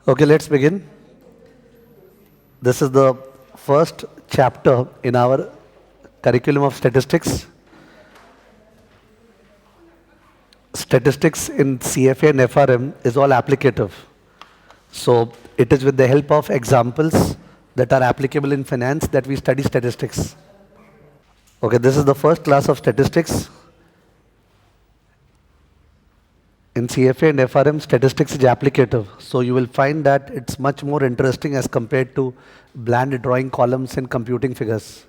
Okay, let's begin. This is the first chapter in our curriculum of statistics. Statistics in CFA and FRM is all applicative. So it is with the help of examples that are applicable in finance that we study statistics. Okay, this is the first class of statistics. In CFA and FRM, statistics is applicative. So you will find that it's much more interesting as compared to bland drawing columns and computing figures.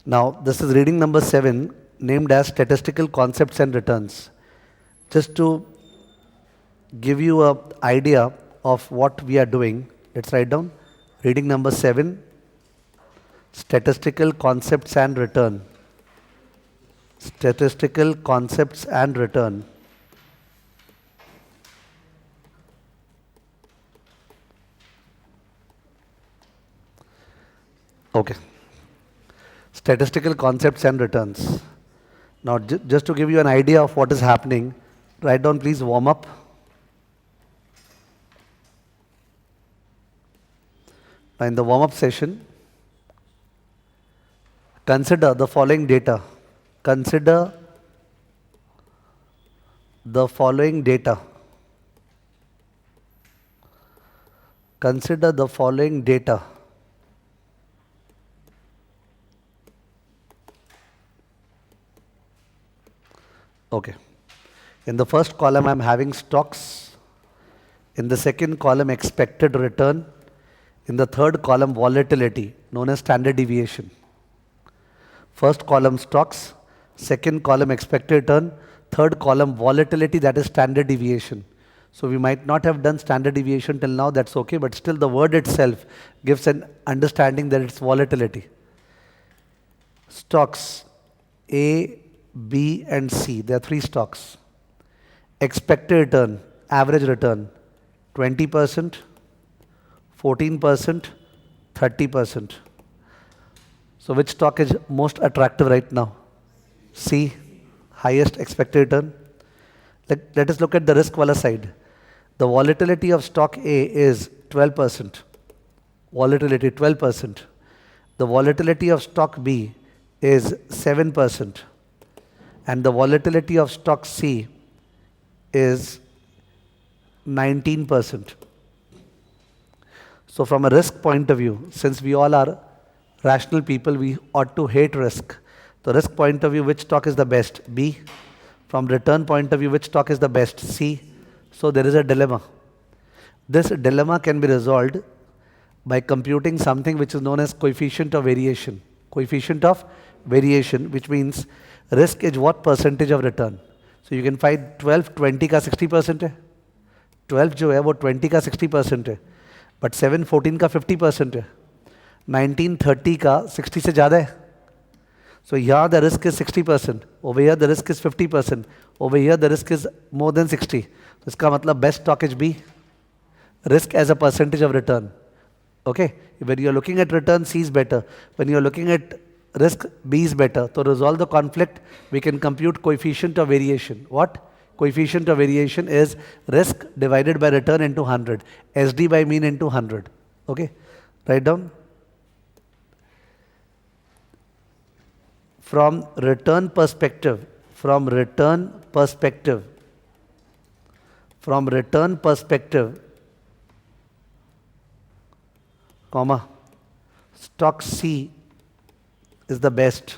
Now, this is reading number 7, named as Statistical Concepts and Returns. Just to give you an idea of what we are doing, let's write down reading number 7, Statistical Concepts and Return. Statistical Concepts and Return. Okay. Statistical concepts and returns. Now, just to give you an idea of what is happening, write down please warm up. Now, in the warm up session, consider the following data. Consider the following data. Consider the following data. Okay. In the first column, I'm having stocks. In the second column, expected return. In the third column, volatility, known as standard deviation. First column, stocks. Second column, expected return. Third column, volatility, that is standard deviation. So we might not have done standard deviation till now, that's okay, but still the word itself gives an understanding that it's volatility. Stocks, A, B and C, there are 3 stocks. Expected return, average return, 20%, 14%, 30%. So which stock is most attractive right now? C, highest expected return. Let us look at the risk wala side. The volatility of stock A is 12%. Volatility 12%. The volatility of stock B is 7%. And the volatility of stock C is 19%. So from a risk point of view, since we all are rational people, we ought to hate risk. The risk point of view, which stock is the best? B. From return point of view, which stock is the best? C. So there is a dilemma. This dilemma can be resolved by computing something which is known as coefficient of variation. Coefficient of variation, which means risk is what percentage of return. So you can find 12 20 का 60% है, 12 जो है वो 20 का 60% है, but 7 14 का 50% है, 19 30 का 60 से ज़्यादा है. So here the risk is 60%, over here the risk is 50%, over here the risk is more than 60. So इसका मतलब best stock is B, risk as a percentage of return. Okay, when you are looking at return, C is better. When you are looking at risk, B is better. To resolve the conflict, we can compute coefficient of variation. What? Coefficient of variation is risk divided by return into 100. SD by mean into 100. Okay, write down. From return perspective, comma, stock C is the best.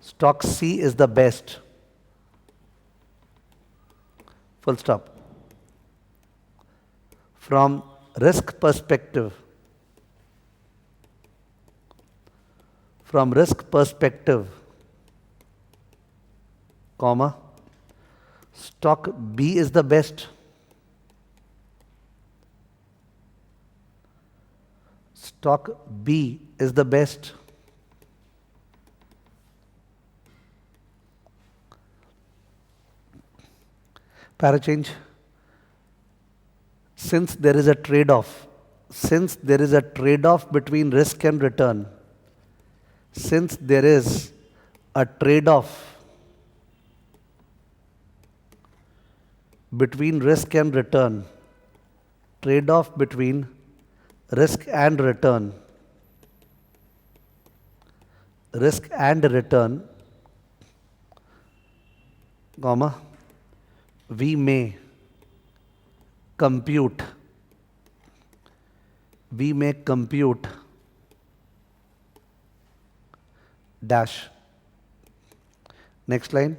Stock C is the best. Full stop. From risk perspective, comma, stock B is the best. Stock B is the best. Para change. Since there is a trade-off between risk and return, between risk and return, trade-off between risk and return, comma, we may compute dash. Next line,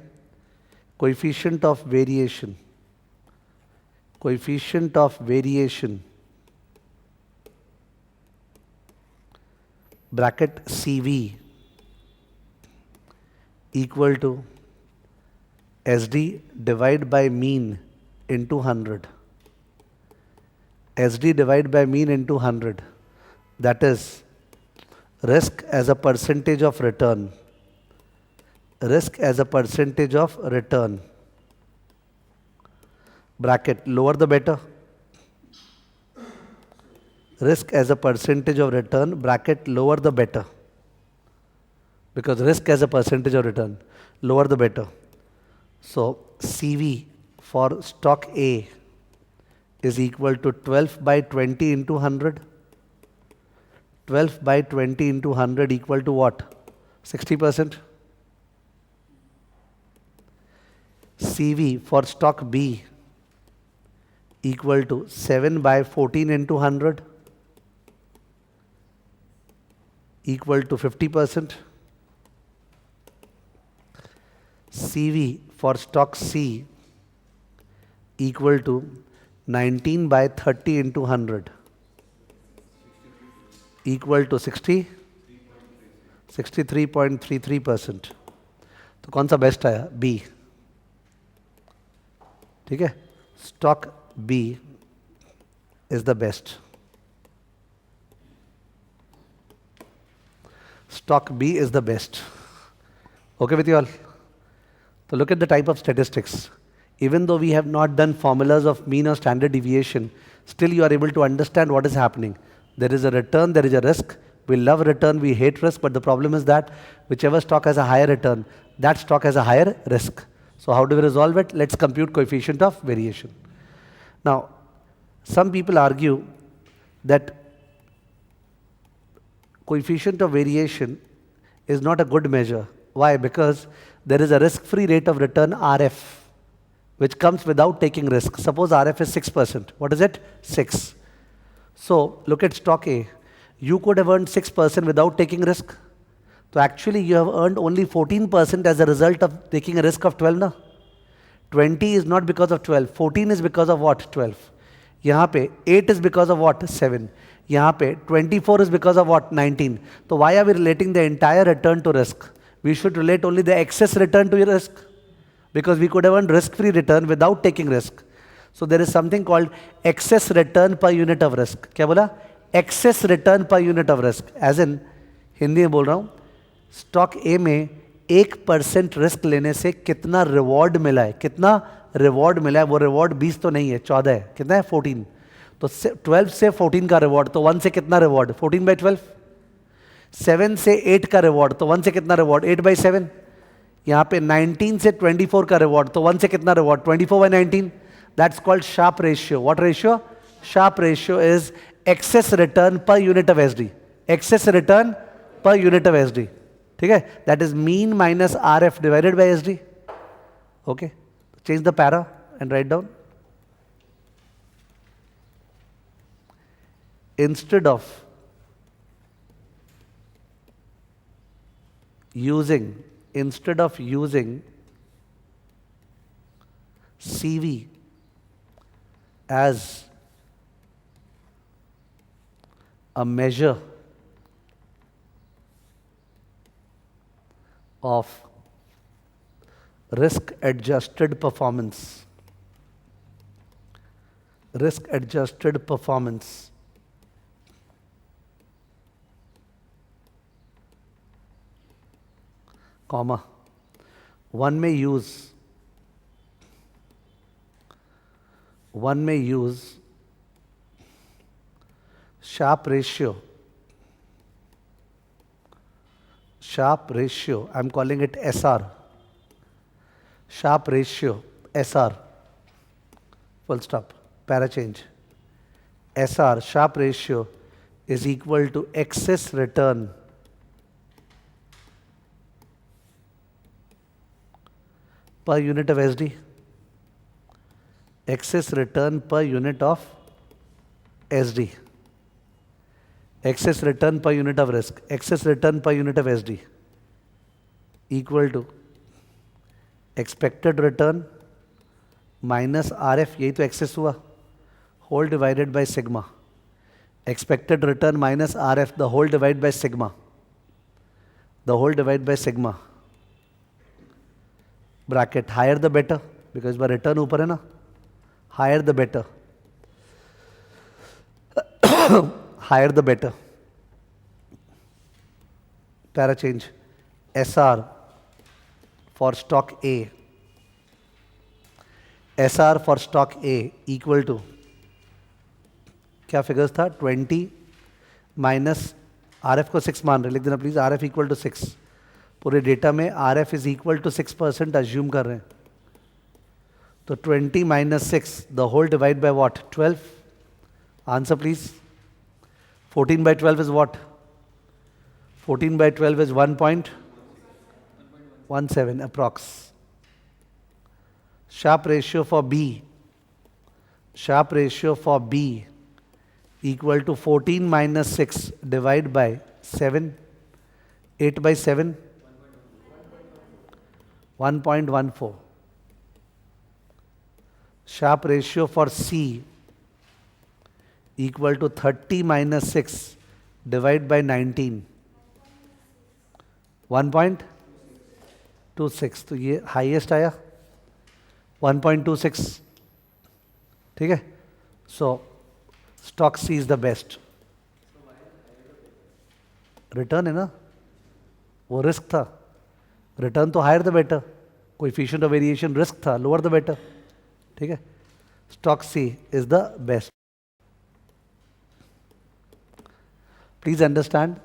coefficient of variation bracket CV equal to SD divided by mean into 100. SD divided by mean into 100. That is risk as a percentage of return. Bracket, lower the better. Risk as a percentage of return, bracket, lower the better. Because risk as a percentage of return, lower the better. So CV for stock A is equal to 12 by 20 into 100. 12 by 20 into 100 equal to what? 60%. CV for stock B equal to 7 by 14 into 100 equal to 50%. CV for stock C equal to 19 by 30 into 100 equal to 63.33%. तो कौन सा best आया? B. ठीक है, stock B is the best. Stock B is the best. Okay with you all? So look at the type of statistics. Even though we have not done formulas of mean or standard deviation, still you are able to understand what is happening. There is a return, there is a risk. We love return, we hate risk, but the problem is that whichever stock has a higher return, that stock has a higher risk. So how do we resolve it? Let's compute coefficient of variation. Now, some people argue that coefficient of variation is not a good measure. Why? Because there is a risk-free rate of return RF, which comes without taking risk. Suppose RF is 6%. What is it? 6. So look at stock A. You could have earned 6% without taking risk. So actually you have earned only 14% as a result of taking a risk of 12 now. 20 is not because of 12. 14 is because of what? 12. यहाँ पे 8 is because of what? 7. यहाँ पे 24 is because of what? 19. So why are we relating the entire return to risk? We should relate only the excess return to risk, because we could have earned risk-free return without taking risk. So there is something called excess return per unit of risk. क्या बोला? Excess return per unit of risk. As in, Hindi में बोल रहा हूँ, stock ए में 1% risk लेने से कितना रिवॉर्ड मिला है? कितना रिवॉर्ड मिला है? वो रिवॉर्ड 20 तो नहीं है, 14 है. कितना है? 14. तो 12 से 14 का रिवॉर्ड, तो 1 से कितना रिवॉर्ड? 14 by 12. 7 से 8 का रिवॉर्ड, तो 1 से कितना रिवॉर्ड? 8 by 7. यहाँ पे 19 से 24 का रिवॉर्ड, तो 1 से कितना reward? 24 by 19. That's called Sharpe ratio. What ratio? Sharpe ratio is excess return per unit of SD. Excess return per unit of SD. ठीक है? That is mean minus RF divided by SD. Okay? Change the para and write down. Instead of using CV as a measure of risk-adjusted performance, comma, one may use Sharpe ratio, I'm calling it SR, Sharpe ratio, SR, full stop, para change, SR, Sharpe ratio, is equal to excess return per unit of SD. Excess return per unit of SD. Excess return per unit of risk. Excess return per unit of SD equal to expected return minus RF, यही तो excess हुआ, whole divided by sigma. Expected return minus RF, the whole divided by sigma. The whole divided by sigma. Bracket, higher the better, because by return ऊपर है ना, higher the better. Higher the better. Para change. SR for stock A. SR for stock A equal to, क्या figures था, 20 minus RF को 6 मान रहे, लिख देना प्लीज, RF इक्वल टू 6. पूरे डेटा में RF is equal to 6% assume कर रहे हैं. तो 20 minus 6, the whole divide by what, 12. Answer please. 14 by 12 is what? 14 by 12 is 1.17 approx. Sharpe ratio for B. Sharpe ratio for B equal to 14 minus 6 divided by 7. 8 by 7. 1.14. Sharpe ratio for C equal to 30 minus 6 divided by 19. 1.26. तो ये highest आया 1.26. ठीक है. So stock C is the best. Return है ना, वो risk था. Return तो higher the better, coefficient of variation risk था, लोअर द बेटर. ठीक है. Stock C is the best. Please understand,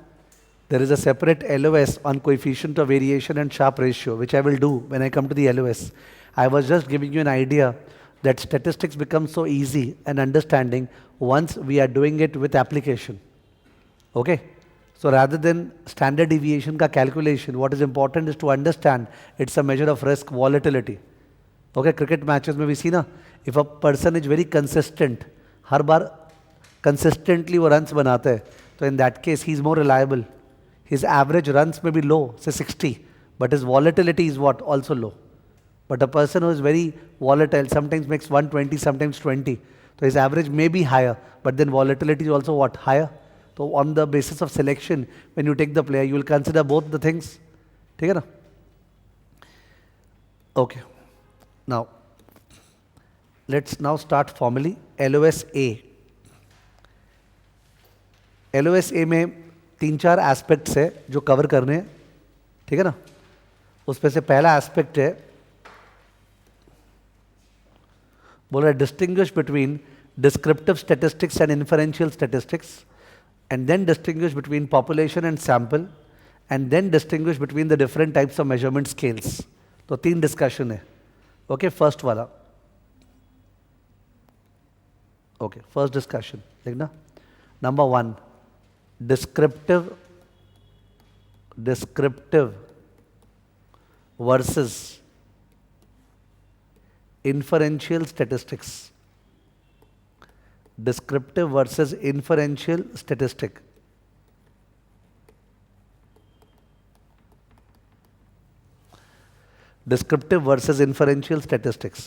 there is a separate LOS on coefficient of variation and Sharpe ratio, which I will do when I come to the LOS. I was just giving you an idea that statistics becomes so easy and understanding once we are doing it with application. Okay? So rather than standard deviation ka calculation, what is important is to understand it's a measure of risk volatility. Okay, cricket matches में भी see ना, if a person is very consistent, her bar consistently वो runs बनाता है, तो in that case he is more reliable. His average runs may be low, say 60, but his volatility is what? Also low. But a person who is very volatile sometimes makes 120, sometimes 20. So his average may be higher, but then volatility is also what? Higher. So on the basis of selection, when you take the player, you will consider both the things. ठीक है ना? Okay. Now, let's now start formally. LOS A. LOS A में 3-4 aspects है जो cover करने हैं. ठीक है ना? उसमें से पहला एस्पेक्ट है, बोल रहा है distinguish between descriptive statistics and inferential statistics, and then distinguish between population and sample, and then distinguish between the different types of measurement scales. तो 3 डिस्कशन है. ओके, फर्स्ट वाला. ओके, फर्स्ट डिस्कशन देखना. Number 1, descriptive versus inferential statistics. Descriptive versus inferential statistic. Descriptive versus inferential statistics.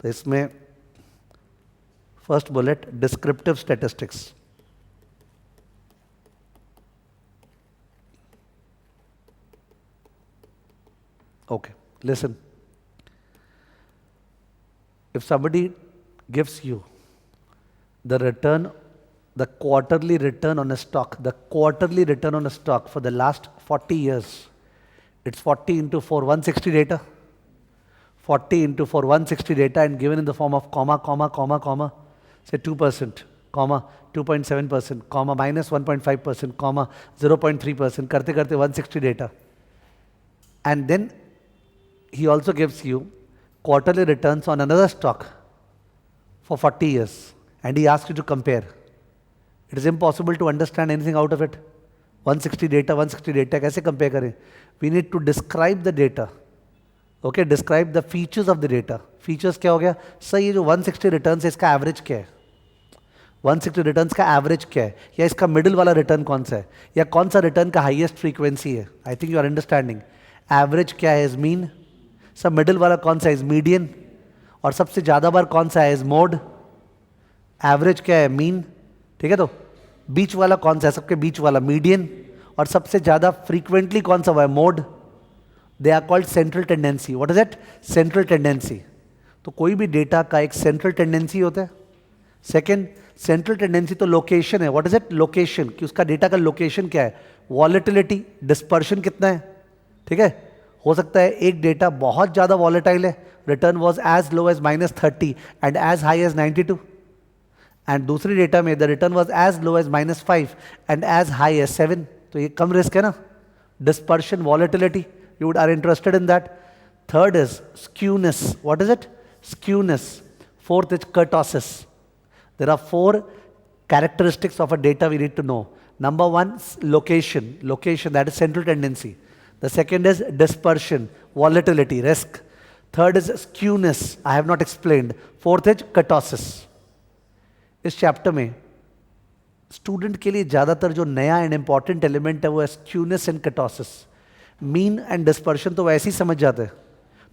तो इसमें first bullet descriptive statistics. Okay, listen. If somebody gives you the return, the quarterly return on a stock, the quarterly return on a stock for the last 40 years, it's 40 into 4, 160 data. 40 into 4, 160 data, and given in the form of comma, comma, comma, comma, say 2%, comma, 2.7%, comma, minus 1.5%, comma, 0.3%, karte karte 160 data. And then he also gives you quarterly returns on another stock for 40 years and he asks you to compare. It is impossible to understand anything out of it. 160 data कैसे compare करें? We need to describe the data. Okay, describe the features of the data. Features क्या हो गया? Sir ये जो 160 returns है इसका average क्या है? 160 रिटर्न्स का एवरेज क्या है, या इसका मिडिल वाला रिटर्न कौन सा है, या कौन सा रिटर्न का हाईएस्ट फ्रीक्वेंसी है. I think you are understanding. Average क्या है इज मीन, सब मिडिल वाला कौन सा है इज मीडियन, और सबसे ज़्यादा बार कौन सा है इज मोड. एवरेज क्या है मीन, ठीक है. तो बीच वाला कौन सा है, सबके बीच वाला मीडियन, और सबसे ज़्यादा फ्रीक्वेंटली कौन सा हुआ है mode. They are called central tendency. What is it, central tendency. तो कोई भी डेटा का एक सेंट्रल टेंडेंसी होता है. सेकेंड, सेंट्रल टेंडेंसी तो लोकेशन है. व्हाट इज इट, लोकेशन, कि उसका डेटा का लोकेशन क्या है. वॉलेटिलिटी, डिस्पर्शन कितना है, ठीक है. हो सकता है एक डेटा बहुत ज़्यादा वॉलेटाइल है, return was as low as -30 and as high as 92, and दूसरी डेटा में the return was as low as -5 and as high as 7. तो ये कम रिस्क है ना. Dispersion, volatility, you would are interested in that. Third is skewness. What is it, skewness. Fourth is kurtosis. There are 4 characteristics of a data we need to know. Number 1, location. Location, that is central tendency. The second is dispersion, volatility, risk. Third is skewness, I have not explained. Fourth is kurtosis. इस chapter में student के लिए ज़्यादातर जो नया and important element है वो है skewness and kurtosis. Mean and dispersion तो वैसे ही समझ जाते हैं,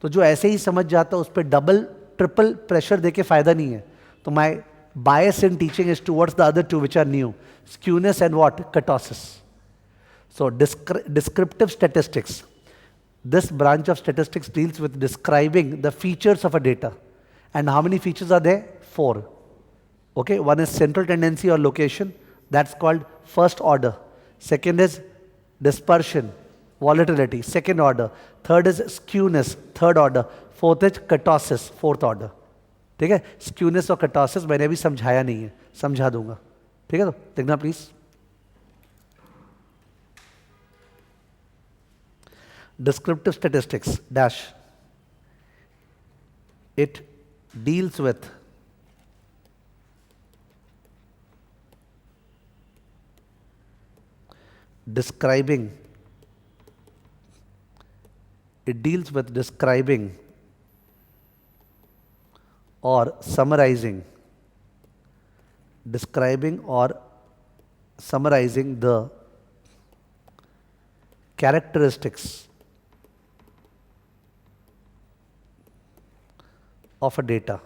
तो जो ऐसे ही समझ जाता है उस पर डबल ट्रिपल प्रेशर देके फ़ायदा नहीं है. तो माई bias in teaching is towards the other two which are new, skewness and what, kurtosis. So descriptive statistics, this branch of statistics deals with describing the features of a data. And how many features are there? 4. Okay, one is central tendency or location, that's called first order. Second is dispersion, volatility, second order. Third is skewness, third order. Fourth is kurtosis, fourth order. ठीक है. Skewness और kurtosis मैंने अभी समझाया नहीं है, समझा दूंगा. ठीक है. तो देखना please. Descriptive statistics dash, it deals with describing, it deals with describing or summarizing, describing or summarizing the characteristics of a data.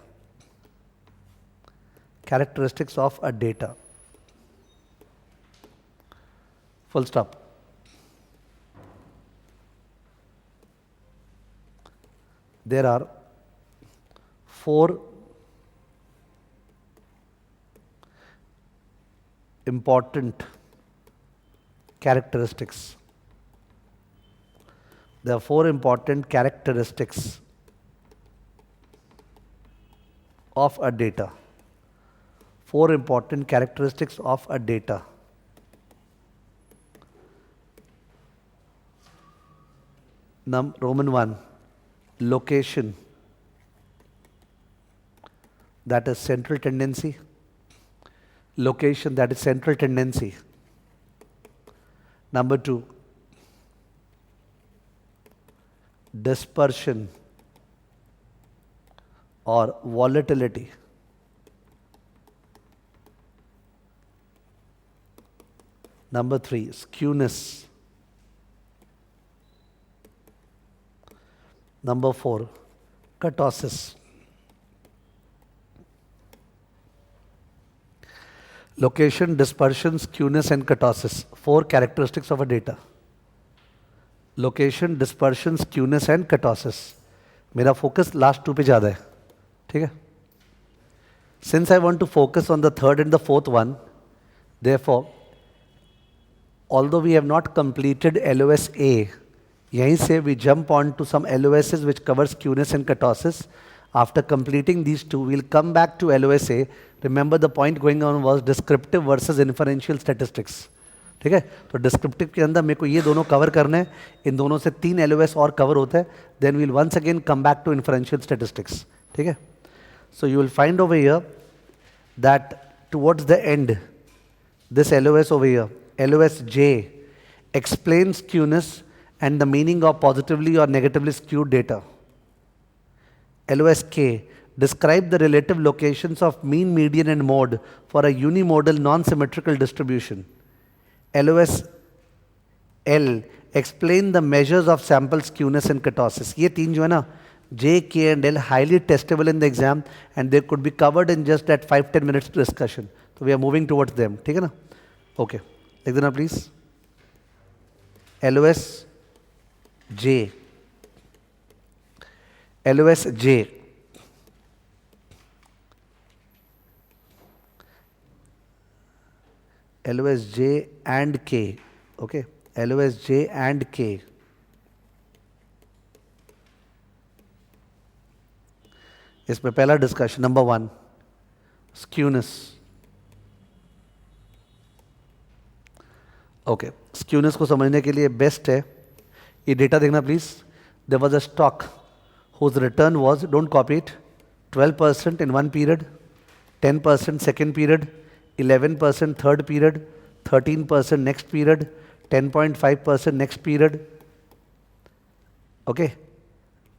Characteristics of a data. Full stop. There are 4 important characteristics. There are 4 important characteristics of a data. 4 important characteristics of a data. Roman 1, location, that is central tendency. Location, that is central tendency. Number 2, dispersion or volatility. Number 3, skewness. Number 4, kurtosis. Location, dispersion, skewness and kurtosis. 4 characteristics of a data. Location, dispersion, skewness and kurtosis. मेरा focus last 2 पे ज़्यादा है, ठीक है? Since I want to focus on the third and the fourth one, therefore, although we have not completed LOS A, यहीं से we jump on to some LOSs which cover skewness and kurtosis. After completing these 2, we'll come back to LOS A. Remember the point going on was descriptive versus inferential statistics. ठीक है. तो descriptive के अंदर मेरे को ये दोनों cover करने हैं, इन दोनों से 3 LOS और कवर होता है. Then we'll once again come back to inferential statistics. ठीक है. So you will find over here that towards the end, this LOS over here, LOSJ, explains skewness and the meaning of positively or negatively skewed data. LOSK, describe the relative locations of mean, median and mode for a unimodal non-symmetrical distribution. LOSL, explain the measures of sample skewness and kurtosis. ये तीन जो है ना, J, K and L, highly testable in the exam and they could be covered in just that 5-10 minutes discussion. So we are moving towards them. ठीक है ना? Okay. लिख देना please. LOSJ. LOSJ. LOSJ and K. Okay. LOSJ and K. इसमें पहला discussion number 1 skewness. Okay, skewness को समझने के लिए बेस्ट है ये डेटा देखना please. There was a stock whose return was, don't copy it, 12% in one period, 10% second period, 11% third period, 13% next period, 10.5% next period, okay,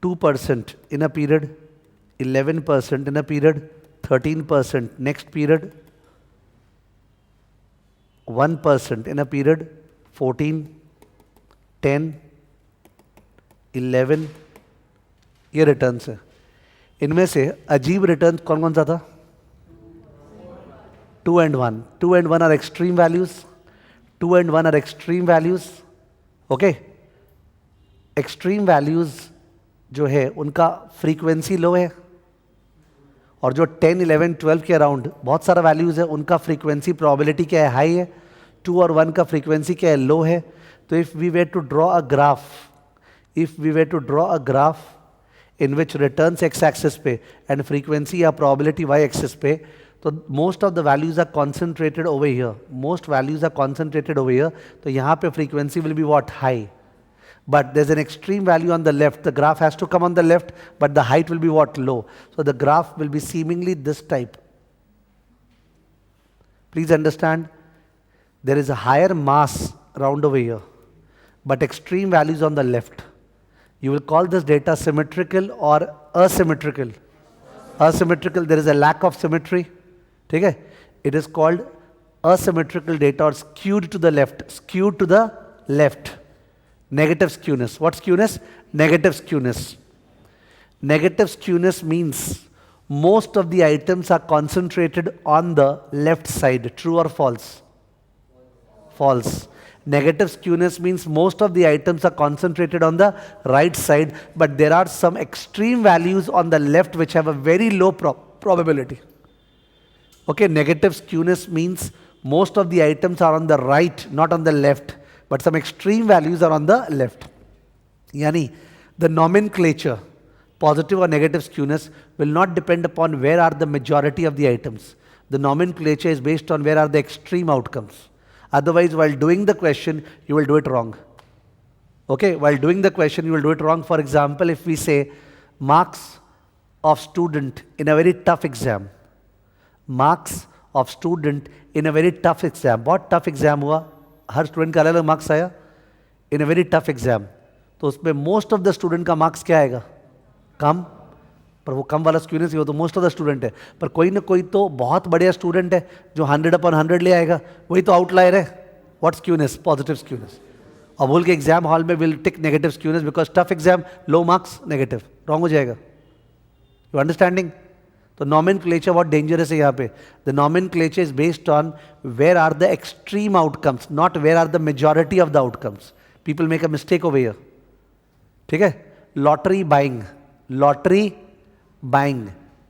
2% in a period, 11% in a period, 13% next period, 1% in a period, 14, 10, 11, ये returns है. इनमें से अजीब return कौन कौन सा था? 2 and 1. 2 and 1 are extreme values. 2 and 1 are extreme values. Okay? Extreme values जो है उनका फ्रीक्वेंसी लो है और जो 10, 11, 12 के अराउंड बहुत सारा वैल्यूज है उनका फ्रीक्वेंसी प्रोबेबिलिटी क्या है? हाई है. 2 और 1 का फ्रीक्वेंसी क्या है? लो है. तो if we were to draw a graph in which returns x-axis पे and frequency या probability y-axis पे, तो most of the values are concentrated over here. Most values are concentrated over here. तो यहाँ पे frequency will be what? High. But there's an extreme value on the left. The graph has to come on the left, but the height will be what? Low. So the graph will be seemingly this type. Please understand, there is a higher mass around over here, but extreme values on the left. You will call this data symmetrical or asymmetrical. Asymmetrical, there is a lack of symmetry. ठीक है? It is called asymmetrical data or skewed to the left. Skewed to the left. Negative skewness. What skewness? Negative skewness. Negative skewness means most of the items are concentrated on the left side. True or false? False. Negative skewness means most of the items are concentrated on the right side, but there are some extreme values on the left which have a very low probability. Okay, negative skewness means most of the items are on the right, not on the left, but some extreme values are on the left. Yani, the nomenclature, positive or negative skewness, will not depend upon where are the majority of the items. The nomenclature is based on where are the extreme outcomes. Otherwise, while doing the question, you will do it wrong. Okay, while doing the question, you will do it wrong. For example, if we say marks of student in a very tough exam, marks of student in a very tough exam. बहुत tough exam हुआ, हर student का अलग-अलग marks आया. In a very tough exam, तो उसमें most of the student का marks क्या आएगा? कम. पर वो कम वाला स्क्यूनेस ही हो तो मोस्ट ऑफ द स्टूडेंट है, पर कोई ना कोई तो बहुत बढ़िया स्टूडेंट है जो 100/100 ले आएगा, वही तो आउटलायर है. What skewness? Positive skewness. और बोल के एग्जाम हॉल में will tick negative skewness because tough exam, low marks, negative. Wrong हो जाएगा. You understanding? तो नॉमेनक्लेचर बहुत डेंजरस है यहाँ पे. The nomenclature is based on where are the extreme outcomes, not where are the majority of the outcomes. People make a mistake over here. ठीक है? Lottery buying, lottery buying.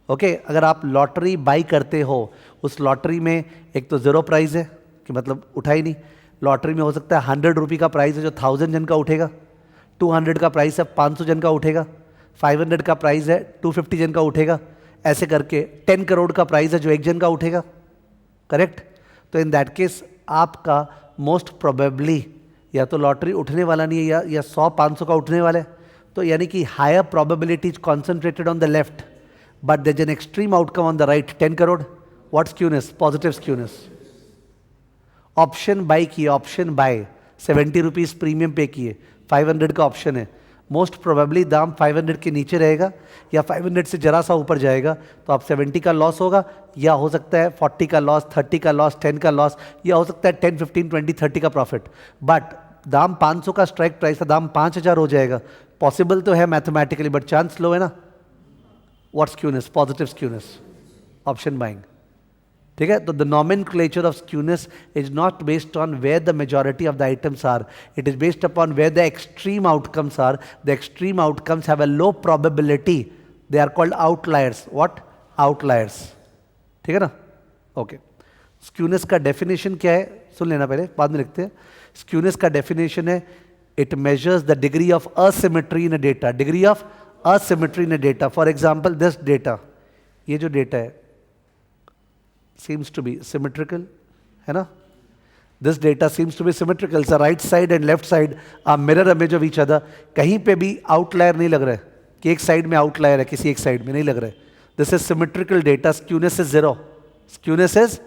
Okay, अगर आप lottery by करते हो, उस lottery में एक तो ज़ीरो प्राइस है कि मतलब उठा ही नहीं. लॉटरी में हो सकता है 100 रुपये का प्राइस है जो 1000 जन का उठेगा, 200 का प्राइस है 500 जन का उठेगा, 500 का प्राइस है 250 जन का उठेगा. ऐसे करके 10 करोड़ का प्राइस है जो 1 जन का उठेगा. करेक्ट? तो इन दैट केस आपका मोस्ट प्रोबेबली या तो लॉटरी उठने वाला नहीं है या 100-500 का उठने वाला है. तो यानी कि higher probability is concentrated on the left, but there's an extreme outcome on the right, 10 crore. What skewness? Positive skewness. Option buy किए, option buy 70 rupees premium pay किए, 500 का ऑप्शन है, मोस्ट प्रोबेबली दाम 500 के नीचे रहेगा या 500 से जरा सा ऊपर जाएगा, तो आप 70 का लॉस होगा, या हो सकता है 40 का लॉस, 30 का लॉस, 10 का लॉस, या हो सकता है 10, 15, 20, 30 का प्रॉफिट. बट दाम 500 का स्ट्राइक प्राइस था, दाम 5000 हो जाएगा. पॉसिबल तो है मैथमेटिकली, बट चांस लो है ना. What skewness? Positive skewness. Option buying. ठीक है. तो the nomenclature of skewness is not based on where the majority of the items are, it is based upon where the extreme outcomes are. The extreme outcomes have a low probability, they are called outliers. What? Outliers. ठीक है ना. Okay. Skewness का definition क्या है? सुन लेना पहले, बाद में लिखते हैं. स्क्यूनेस का डेफिनेशन है, it measures the degree of asymmetry in a data. Degree of asymmetry in a data. For example this data, ये जो डेटा है seems to be symmetrical, है ना. This data seems to be symmetrical. So right side and left side are mirror image of each other. कहीं पे भी outlier नहीं लग रहा है कि एक साइड में outlier है, किसी एक साइड में नहीं लग रहा है. This is symmetrical data. Skewness is 0. Skewness is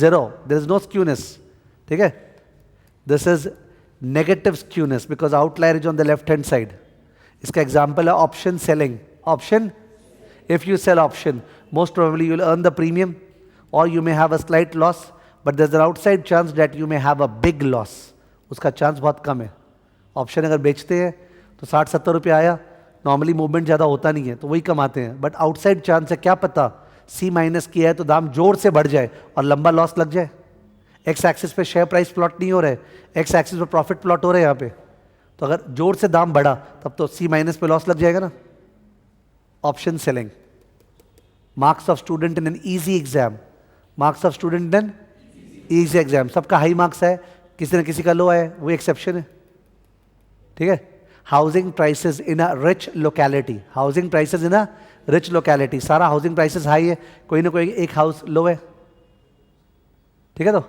0. There is no skewness. ठीक है. This is negative skewness because outlier is on the left hand side. इसका example है option selling. Option, if you sell option, most probably you will earn the premium, or you may have a slight loss, but there's an outside chance that you may have a big loss. उसका chance बहुत कम है. Option अगर बेचते हैं तो 60-70 रुपये आया, normally movement ज़्यादा होता नहीं है तो वही कमाते हैं, बट आउटसाइड चांस है, क्या पता C माइनस किया है तो दाम जोर से बढ़ जाए और लंबा लॉस लग जाए. एक्स एक्सिस पे शेयर प्राइस प्लॉट नहीं हो रहा है, एक्स एक्सिस पे प्रॉफिट प्लॉट हो रहा है यहाँ पे, तो अगर जोर से दाम बढ़ा तब तो C माइनस पे लॉस लग जाएगा ना. Option selling. Marks of student in an easy exam. Marks of student in easy exam. सबका हाई मार्क्स है, किसी न किसी का लो है, वो एक्सेप्शन है. ठीक है. Housing prices in a rich locality. Housing prices in a rich locality. सारा हाउसिंग प्राइसेस हाई है, कोई ना कोई एक हाउस लो है. ठीक है.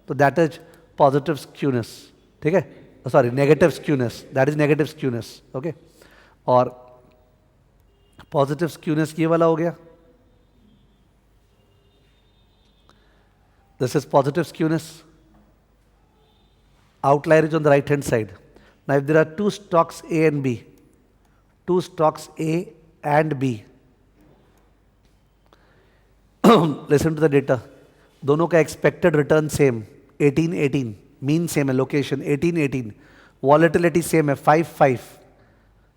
तो दैट इज पॉजिटिव स्क्यूनेस. ठीक है. Sorry, negative skewness. That is negative skewness. Okay. और पॉजिटिव स्क्यूनेस ये वाला हो गया. This is positive skewness. Outlier is on the right hand side. Now if there are two stocks A and B, two stocks A and B, listen to the data. दोनों का expected return same, 18-18, mean same है, location 18-18, volatility same है 5-5,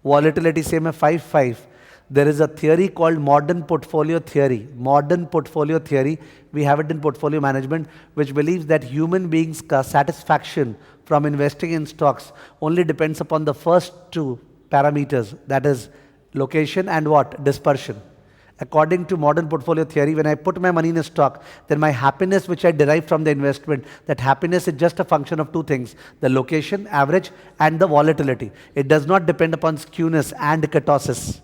volatility same है 5-5. There is a theory called modern portfolio theory. Modern portfolio theory, we have it in portfolio management, which believes that human beings' satisfaction from investing in stocks only depends upon the first two parameters, that is location and what? Dispersion. According to modern portfolio theory, when I put my money in a stock, then my happiness which I derive from the investment, that happiness is just a function of two things, the location, average, and the volatility. It does not depend upon skewness and kurtosis.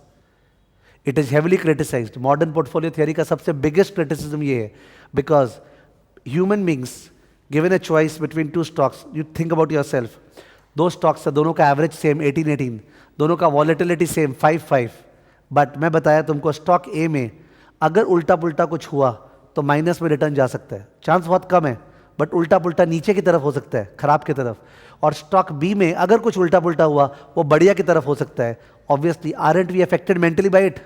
It is heavily criticized. Modern portfolio theory का सबसे biggest criticism ये है, because human beings given a choice between two stocks, you think about yourself, दो stocks है, दोनों का average same 18-18, दोनों का volatility same 5-5, but मैं बताया तुमको stock A में अगर उल्टा पुल्टा कुछ हुआ तो माइनस में रिटर्न जा सकता है, चांस बहुत कम है, बट उल्टा पुल्टा नीचे की तरफ हो सकता है, खराब की तरफ. और स्टॉक बी में अगर कुछ उल्टा पुल्टा हुआ वो बढ़िया की तरफ हो सकता है. Obviously aren't we affected mentally by it?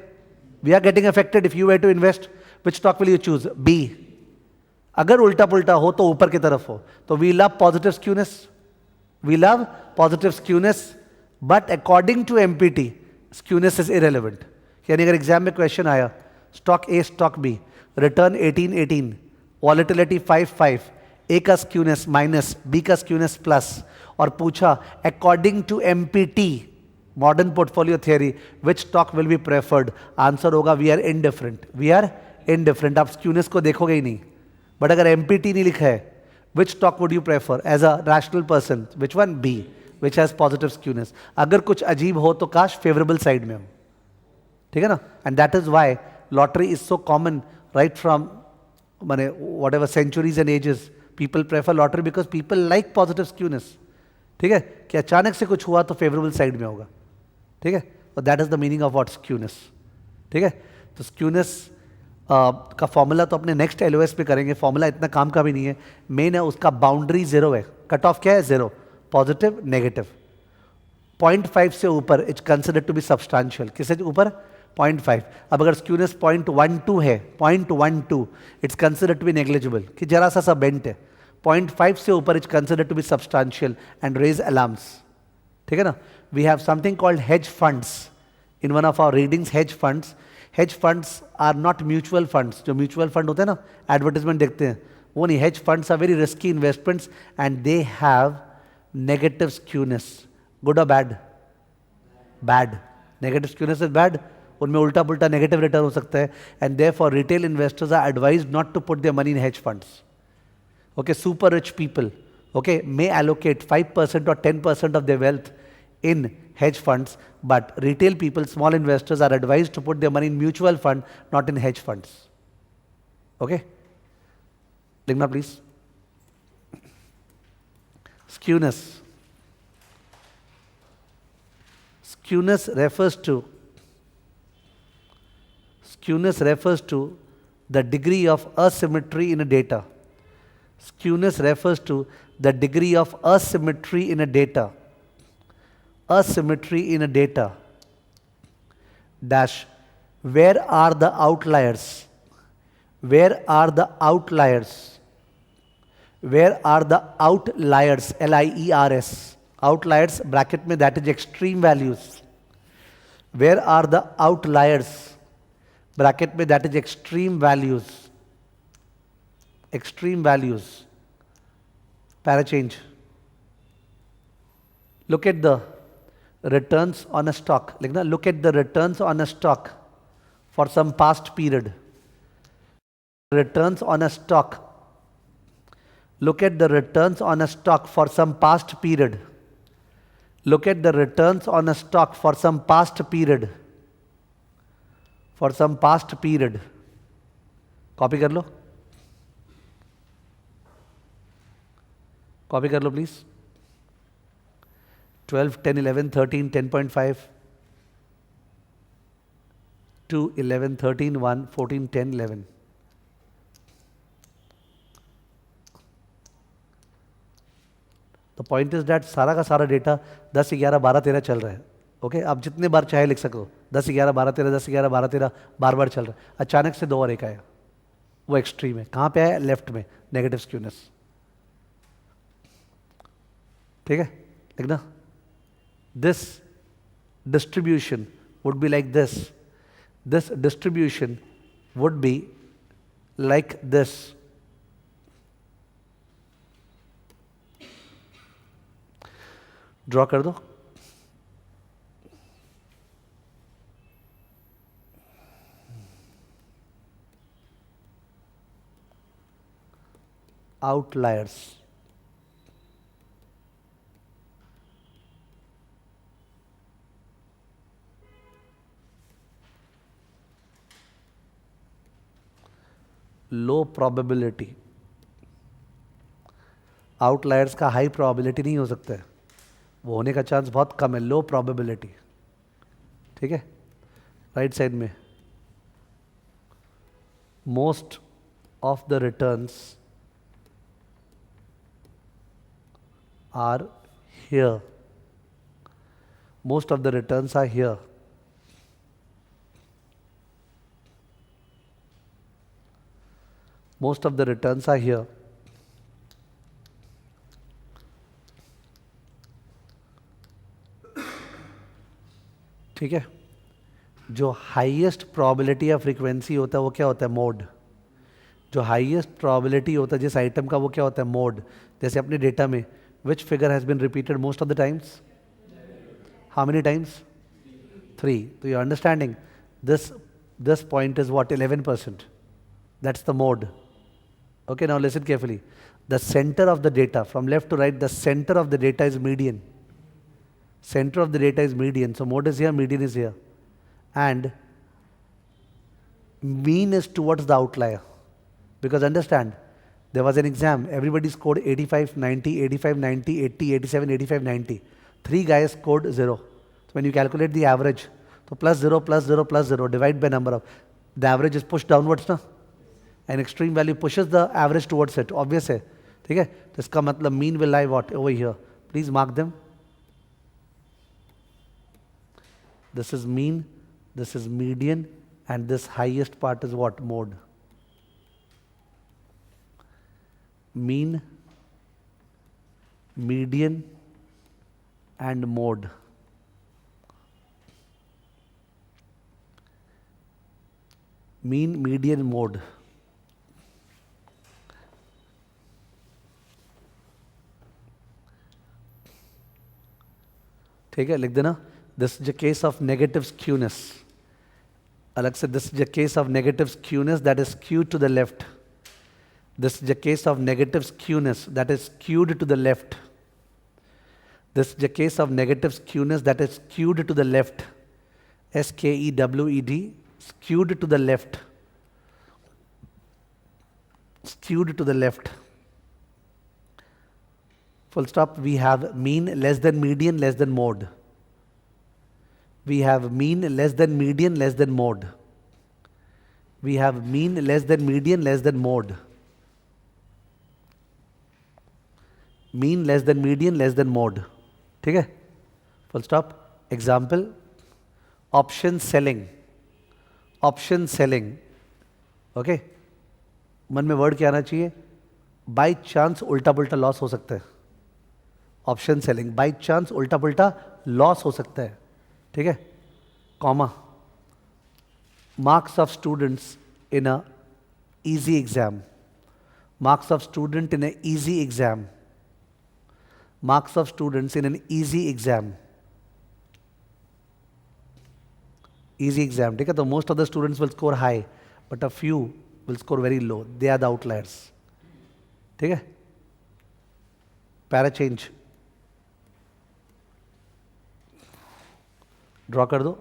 We are getting affected. If you were to invest, which stock will you choose? B. अगर उल्टा पुल्टा हो तो ऊपर की तरफ हो, तो we love positive skewness. We love positive skewness, but according to MPT, skewness is irrelevant. यानी अगर एग्जाम में क्वेश्चन आया stock A stock B, return 18-18, volatility 5-5, A का स्क्यूनेस माइनस, बी का स्क्यूनेस प्लस, और पूछा according to MPT, modern portfolio theory, which stock will be preferred, answer होगा we are indifferent. We are indifferent. आप skewness को देखोगे ही नहीं, but अगर MPT नहीं लिखा है, which stock would you prefer as a rational person, which one? B, which has positive skewness. अगर कुछ अजीब हो तो काश फेवरेबल साइड में हो. ठीक है ना. And that is why lottery is so common right from माने whatever centuries and ages. People prefer lottery because people like positive skewness. ठीक है. कि अचानक से कुछ हुआ तो फेवरेबल साइड में होगा. ठीक है. और that is the meaning of what? Skewness. ठीक है. तो स्क्यूनेस का फॉर्मूला तो अपने नेक्स्ट एलओएस पे करेंगे, फॉर्मूला इतना काम का भी नहीं है, मेन है उसका बाउंड्री जीरो है, कट ऑफ क्या है जीरो, पॉजिटिव नेगेटिव, 0.5 से ऊपर it's considered to be substantial, किससे ऊपर 0.5। अब अगर स्क्यूनेस 0.12 है, 0.12 it's considered to be negligible, कि जरा सा बेंट है, 0.5 से ऊपर it's considered to be substantial and raise alarms, ठीक है ना। We have something called hedge funds in one of our readings, hedge funds. Hedge funds are not mutual funds, जो म्यूचुअल फंड होते हैं ना, एडवर्टाइजमेंट देखते हैं वो नहीं, hedge funds are very risky investments and they have negative skewness. Good और bad? Bad. Negative skewness is bad, उनमें उल्टा पुल्टा नेगेटिव रिटर्न हो सकता है, and therefore retail investors are advised not to put their money in hedge funds. Okay, super rich people, okay, may allocate 5% or 10% of their wealth in hedge funds, but retail people, small investors are advised to put their money in mutual fund, not in hedge funds. Okay? Likhna please. Skewness. Skewness refers to the degree of asymmetry in a data. Skewness refers to the degree of asymmetry in a data. Asymmetry in a data. Dash. Where are the outliers? Where are the outliers? Where are the outliers? L-I-E-R-S. Outliers bracket में, that is extreme values. Where are the outliers? Bracket में, that is extreme values. Extreme values. Para change. Look at the returns on a stock. Look at the returns on a stock for some past period. Returns on a stock. Look at the returns on a stock for some past period. Look at the returns on a stock for some past period. For some past period. Copy कर लो. Copy कर लो please. 12, 10, 11, 13, 10.5, 2, 11, 13, 1, 14, 10, 11। The point is that सारा का सारा data 10, 11, 12, 13 चल रहा है। Okay, आप जितने बार चाहे लिख सको, 10, 11, 12, 13, 10, 11, 12, 13 बार बार चल रहा है। अचानक से 2 और 1 आया, वो एक्सट्रीम है। कहाँ पे आया? लेफ्ट में, नेगेटिव स्क्यूनेस। ठीक है, लिखना। This distribution would be like this, this distribution would be like this. Draw कर दो। आउटलायर्स। लो प्रोबेबिलिटी। आउटलायर्स का हाई प्रोबेबिलिटी नहीं हो सकता है, वो होने का चांस बहुत कम है, लो प्रोबेबिलिटी। ठीक है, राइट साइड में, most of the returns are here, most of the returns are here. Most of the returns are here. ठीक है, जो हाईएस्ट प्रोबेबिलिटी या फ्रीक्वेंसी होता है वो क्या होता है? मोड। जो हाईएस्ट प्रोबेबिलिटी होता है जिस आइटम का, वो क्या होता है? मोड। जैसे अपने डेटा में which figure has been repeated most of the times? How many times? 3। तो you understanding this point is what? 11%. That's the mode. Okay, now listen carefully. The center of the data, from left to right, the center of the data is median. Center of the data is median. So mode is here, median is here. And mean is towards the outlier. Because understand, there was an exam, everybody scored 85, 90, 85, 90, 80, 87, 85, 90. 3 guys scored 0. So when you calculate the average, so plus 0, plus 0, plus 0, divide by number of. The average is pushed downwards ना, and extreme value pushes the average towards it. Obvious है, ठीक है? तो इसका मतलब mean will lie what over here. Please mark them. This is mean, this is median, and this highest part is what? Mode. Mean, median, and mode. Mean, median, mode. ठीक है, लिख देना. This is a case of negative skewness. अलग से, this is a case of negative skewness that is skewed to the left. This is a case of negative skewness that is skewed to the left. This is a case of negative skewness that is skewed to the left. SKEWED, skewed to the left. Skewed to the left. Full stop. We have mean less than median less than mode. We have mean less than median less than mode. We have mean less than median less than mode. Mean less than median less than mode. ठीक है? Full stop. Example. Option selling. Option selling. Okay? मन में word क्या आना चाहिए? By chance उल्टा पुल्टा loss हो सकता है. ऑप्शन सेलिंग, बाई चांस उल्टा पुल्टा लॉस हो सकता है. ठीक है? Comma. Marks of students in a easy exam. Marks of student in a easy exam. Marks of students in an easy exam. Easy exam. ठीक है? तो most of the students will score high, but a few will score very low. They are the outliers. ठीक है? Para change. Draw कर दो.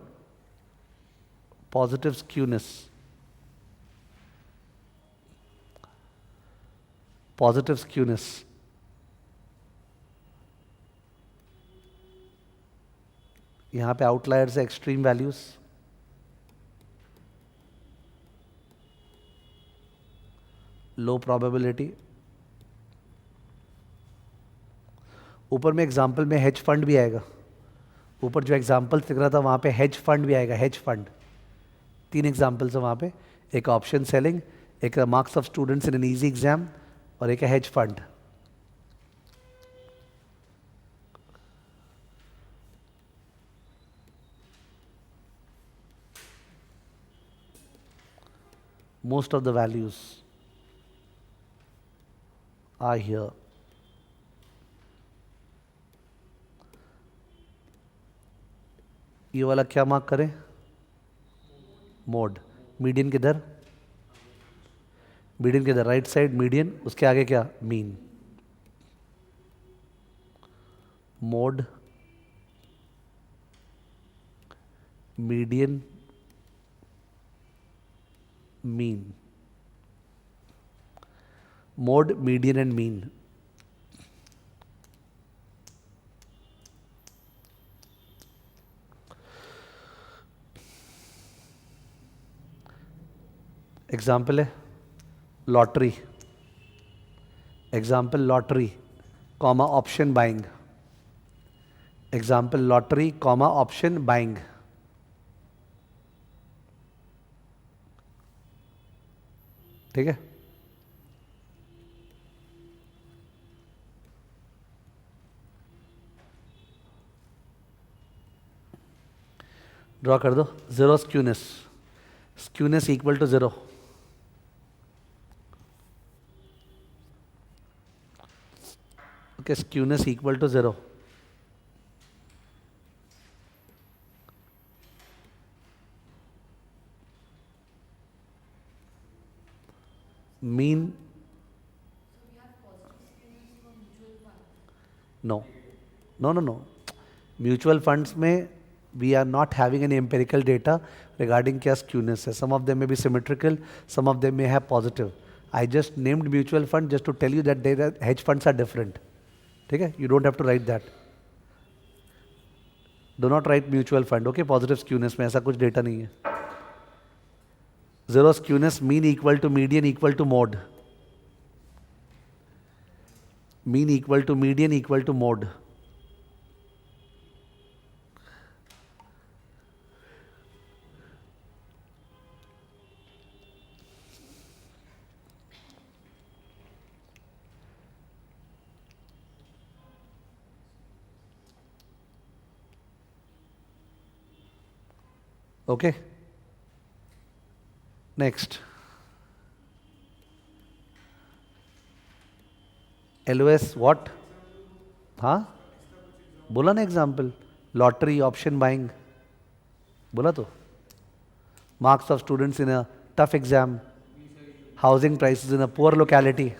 Positive skewness. Positive skewness. यहाँ पे outliers है एक्सट्रीम वैल्यूज. लो प्रोबेबिलिटी. ऊपर में एग्जांपल में हेज फंड भी आएगा. ऊपर जो एग्जांपल दिख रहा था वहाँ पे हेज फंड भी आएगा. Hedge fund. 3 एग्जांपल्स है वहाँ पे. एक ऑप्शन सेलिंग, एक marks of students in an easy exam, और एक है hedge fund. Most of the values are here. ये वाला क्या मार्क करें? मोड. मीडियन किधर? मीडियन किधर? Right side median. उसके आगे क्या? Mean. Mode, median, mean. Mode, median and mean. Example है lottery. Example lottery, comma option buying. Example lottery, comma option buying. ठीक है? ड्रॉ कर दो. Zero skewness. Skewness equal to 0. Okay, skewness equal to 0. Mean. No. Mutual funds में we are not having any empirical data regarding क्या skewness है. Some of them may be symmetrical, some of them may have positive. I just named mutual fund just to tell you that their hedge funds are different. ठीक है? You don't have to write that. Do not write mutual fund. Okay? Positive skewness में ऐसा कुछ data नहीं है. Zero skewness, mean equal to median equal to mode. Mean equal to median equal to mode. Okay. Next. LOS what? हाँ बोला ना example. Lottery, option buying बोला तो. Marks of students in a tough exam, housing prices in a poor locality.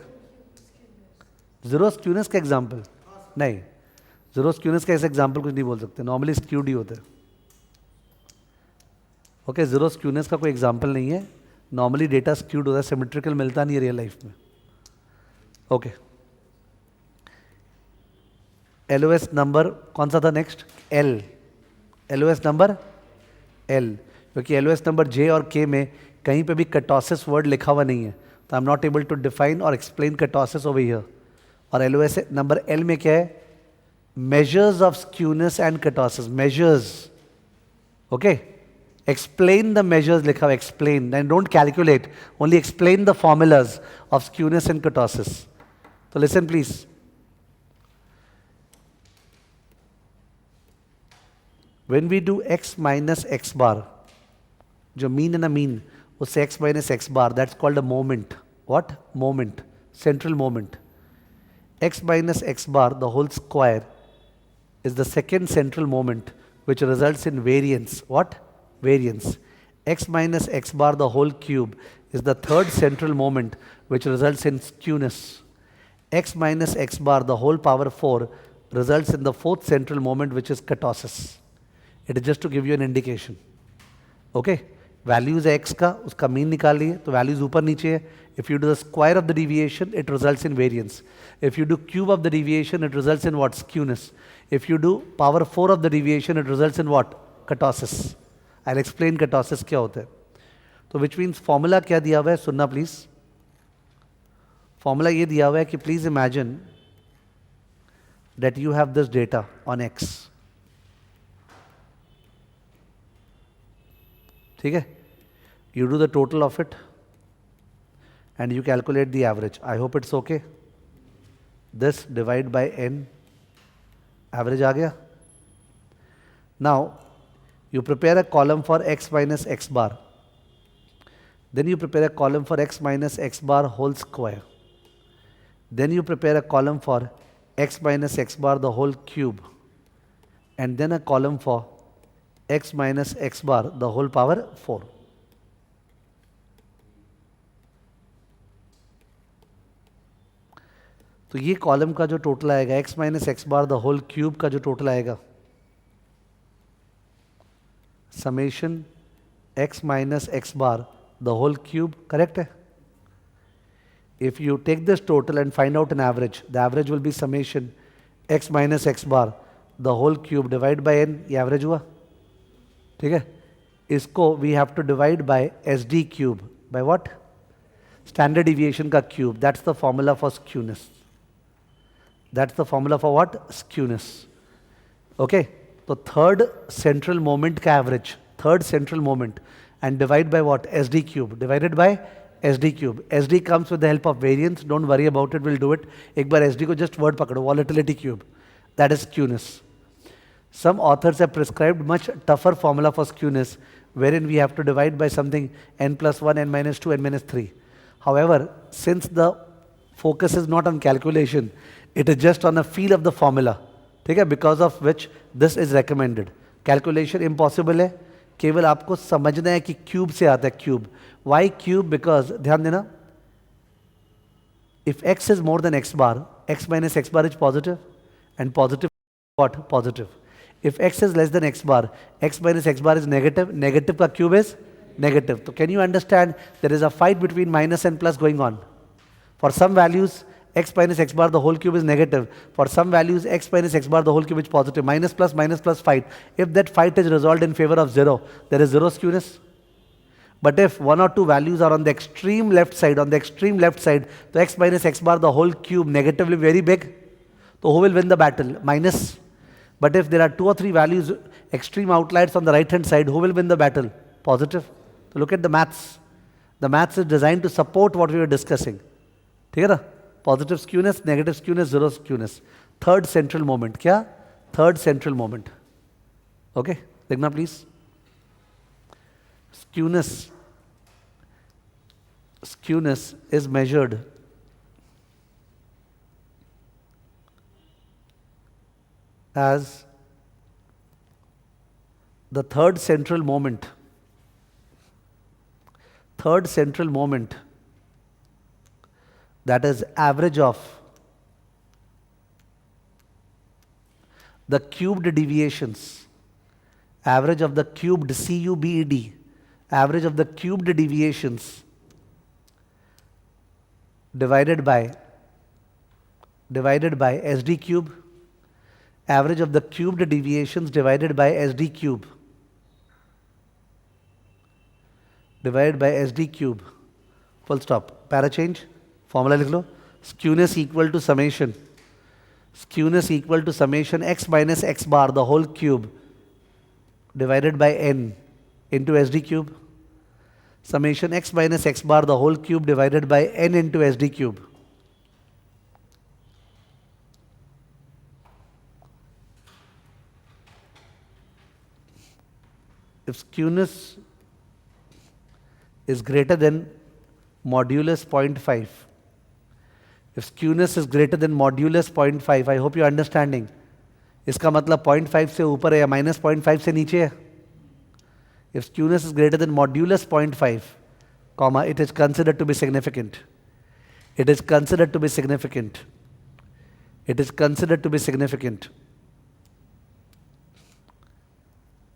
Zero skewness का example नहीं. Zero skewness का ऐसे example कुछ नहीं बोल सकते. नॉर्मली स्क्यूड ही होते हैं. ओके, जीरो स्क्यूनेस का कोई एग्जाम्पल नहीं है. नॉर्मली डेटा स्क्यूड होता है, सिमेट्रिकल मिलता नहीं है रियल लाइफ में. ओके, एलओएस नंबर कौन सा था next? L. LOS number L, क्योंकि एलओएस नंबर जे और के में कहीं पे भी कर्टोसिस वर्ड लिखा हुआ नहीं है, तो I am not able to define और एक्सप्लेन कर्टोसिस ओवर हियर. और एलओएस नंबर एल में क्या है? Measures of skewness and kurtosis. Measures. Okay, explain the measures लिखा हुआ. explain and don't calculate, only explain the formulas of skewness and kurtosis. So listen please. When we do x minus x bar, जो mean है ना mean, उससे x minus x bar, that's called a moment. What? Moment. Central moment. X minus x bar, the whole square, is the second central moment which results in variance. What? Variance. X minus x bar the whole cube is the third central moment which results in skewness. X minus x bar the whole power 4 results in the fourth central moment which is kurtosis. It is just to give you an indication. Okay, values है x का, उसका mean निकालिए तो values ऊपर नीचे है. If you do the square of the deviation it results in variance. If you do cube of the deviation it results in what? Skewness. If you do power 4 of the deviation it results in what? Kurtosis. I'll explain kurtosis क्या होता है. तो which means formula क्या दिया हुआ है सुनना please. Formula ये दिया हुआ है कि please imagine that you have this data on x. ठीक है, you do the total of it and you calculate the average. I hope it's okay. This divide by n, average आ गया. Now you prepare a column for x minus x bar. Then you prepare a column for x minus x bar whole square. Then you prepare a column for x minus x bar the whole cube. And then a column for x minus x bar the whole power 4. तो ये column का जो total आएगा x minus x bar the whole cube का जो total आएगा summation x minus x bar the whole cube, correct है? If you take this total and find out an average, the average will be summation x minus x bar the whole cube divide by n. ये average हुआ, ठीक है? इसको we have to divide by SD cube. By what? Standard deviation का cube. That's the formula for skewness. That's the formula for what? Skewness. Okay? तो third central moment का average, third central moment, and divide by what? SD cube. Divided by SD cube. SD comes with the help of variance. Don't worry about it, will do it. एक बार SD को just word पकड़ो, volatility cube. That is skewness. Some authors have prescribed much tougher formula for skewness wherein we have to divide by something n plus 1, n minus 2, n minus 3. However, since the focus is not on calculation, it is just on a feel of the formula. ठीक है, because of which this is recommended. Calculation impossible है, केवल आपको समझना है कि cube से आता है. क्यूब. Y cube? बिकॉज ध्यान देना, if x is more than x bar, x minus x bar is positive, and positive what? Positive. If x is less than x bar, x minus x bar is negative, negative का cube is negative. तो can you understand there is a fight between minus and plus going on. For some values x minus x bar the whole cube is negative. For some values x minus x bar the whole cube is positive. Minus plus fight. If that fight is resolved in favor of 0, there is zero skewness. But if one or two values are on the extreme left side, so x minus x bar the whole cube negatively very big, so who will win the battle? Minus. But if there are two or three values, extreme outliers on the right hand side, who will win the battle? Positive. So look at the maths. The maths is designed to support what we were discussing. ठीक है ना? Positive skewness, negative skewness, zero skewness. Third central moment. क्या? Third central moment. Okay? देखना please. Skewness is measured as the third central moment that is average of the cubed deviations, average of the cubed CUBED, average of the cubed deviations divided by SD cube, average of the cubed deviations divided by SD cube, divided by SD cube, full stop. Para change, formula लिख लो. Skewness equal to summation x minus x bar the whole cube divided by n into SD cube. Summation x minus x bar the whole cube divided by n into SD cube. If skewness is greater than modulus 0.5, if skewness is greater than modulus 0.5, I hope you're understanding. इसका मतलब 0.5 से ऊपर है या minus 0.5 से नीचे है. If skewness is greater than modulus 0.5, comma, it is considered to be significant. It is considered to be significant. It is considered to be significant.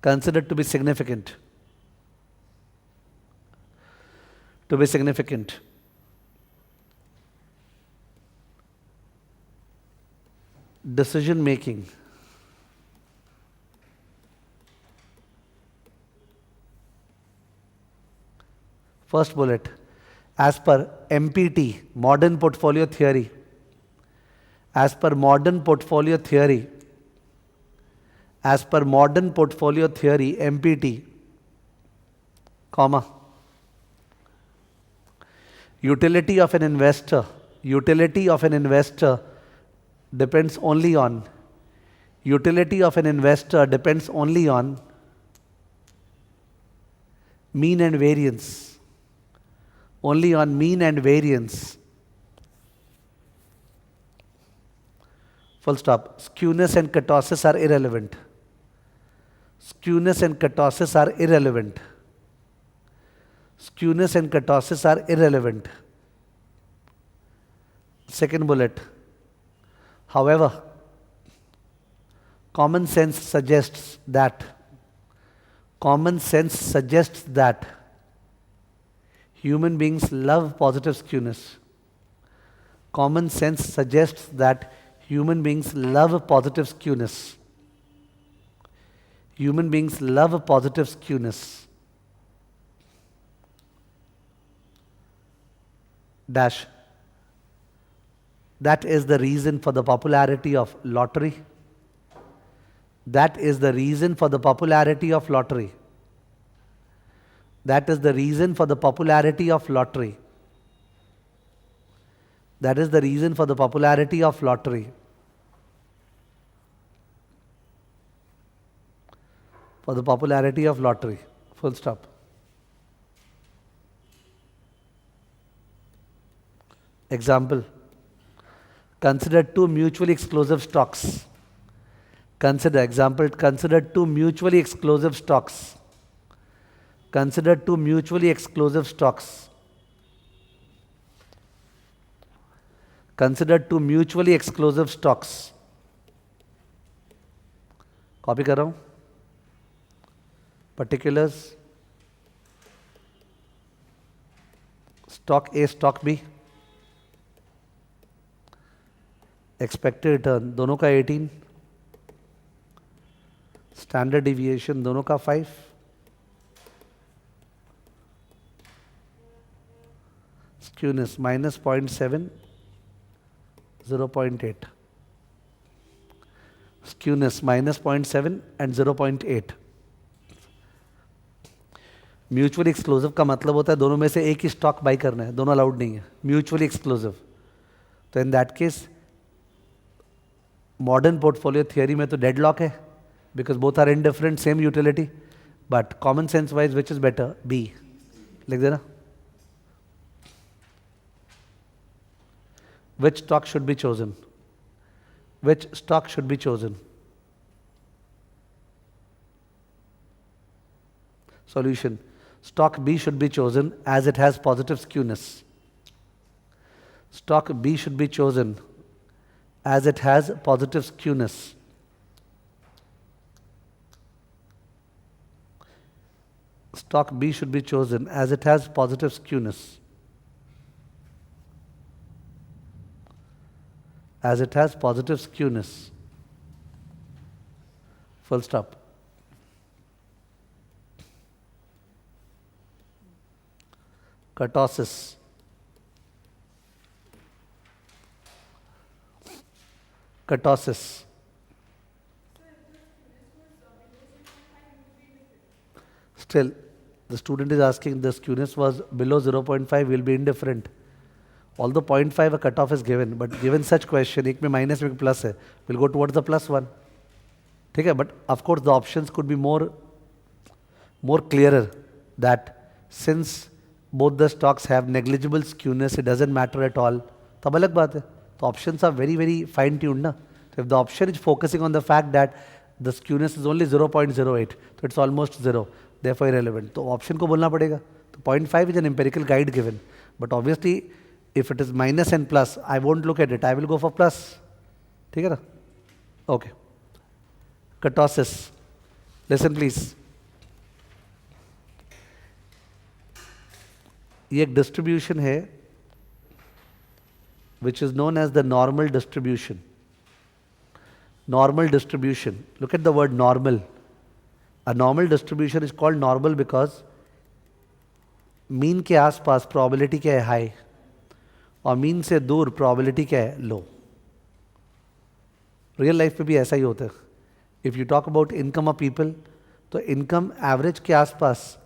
Considered to be significant. To be significant. Decision making. First bullet, as per MPT, modern portfolio theory, as per modern portfolio theory, MPT, comma, utility of an investor depends only on mean and variance. Only on mean and variance. Full stop. Skewness and kurtosis are irrelevant. Skewness and kurtosis are irrelevant. Skewness and kurtosis are irrelevant. Second bullet. However, common sense suggests that human beings love positive skewness. Common sense suggests that human beings love positive skewness. Human beings love positive skewness. Dash. That is the reason for the popularity of lottery. That is the reason for the popularity of lottery. That is the reason for the popularity of lottery. That is the reason for the popularity of lottery. For the popularity of lottery. Full stop. Example. Consider two mutually exclusive stocks. Consider two mutually exclusive stocks. Consider two mutually exclusive stocks. Consider two mutually exclusive stocks. Copy कर रहा हूँ. Particulars. Stock A, stock B. Expected return दोनों का 18. Standard deviation दोनों का 5. Skewness minus 0.7, 0.8. Skewness minus 0.7 and 0.8. Mutually exclusive का मतलब होता है दोनों में से एक ही स्टॉक बाई करना है, दोनों अलाउड नहीं है, म्यूचुअली एक्सक्लूसिव. तो in that case modern portfolio theory में तो डेडलॉक है, because both are indifferent, same utility. But common sense wise which is better? B. लिख देना. Which stock should be chosen? Which stock should be chosen? Solution. Stock B should be chosen as it has positive skewness. Stock B should be chosen as it has positive skewness. Stock B should be chosen as it has positive skewness. As it has positive skewness. Full stop. Kurtosis. Kurtosis. Still, the student is asking the skewness was below 0.5, will be indifferent. Although 0.5 a cutoff is given, but given such question, एक में minus में plus है, will go towards the plus one. ठीक है, but of course the options could be more clearer that since both the stocks have negligible skewness, it doesn't matter at all. तब अलग बात है. The options are very very fine tuned ना. So if the option is focusing on the fact that the skewness is only 0.08, so it's almost zero, therefore irrelevant. तो option को बोलना पड़ेगा. तो 0.5 is an empirical guide given, but obviously if it is minus and plus, I won't look at it. I will go for plus. ठीक है ना? Okay. Kurtosis. Listen please. ये एक distribution है which is known as the normal distribution. Normal distribution. Look at the word normal. A normal distribution is called normal because mean के आसपास probability क्या है? High. और मीन से दूर प्रोबेबिलिटी क्या है? लो. रियल लाइफ में भी ऐसा ही होता है. If you talk about income of people, तो इनकम एवरेज के आसपास,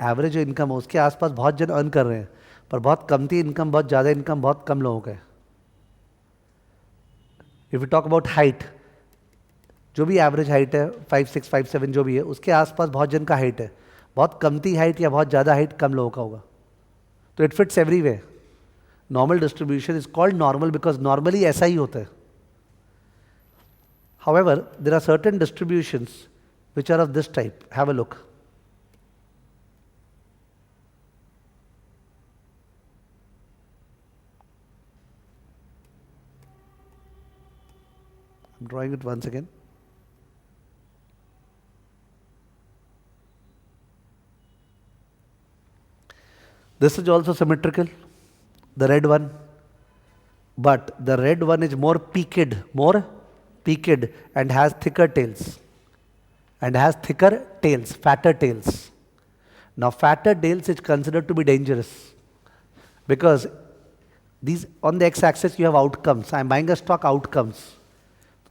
एवरेज जो इनकम है उसके आसपास बहुत जन अर्न कर रहे हैं, पर बहुत कम थी इनकम, बहुत ज़्यादा इनकम बहुत कम लोगों का है. If you talk about height, जो भी एवरेज हाइट है 5'6", 5'7" जो भी है, उसके आसपास बहुत जन का हाइट है, बहुत कम थी हाइट या बहुत ज़्यादा हाइट कम लोगों का होगा. तो it fits everywhere. Normal distribution is called normal because normally ऐसा ही होता है. However, there are certain distributions which are of this type. Have a look. I'm drawing it once again. This is also symmetrical. The red one, but the red one is more peaked and has thicker tails, fatter tails. Now fatter tails is considered to be dangerous because these, on the x-axis you have outcomes. I am buying a stock outcomes.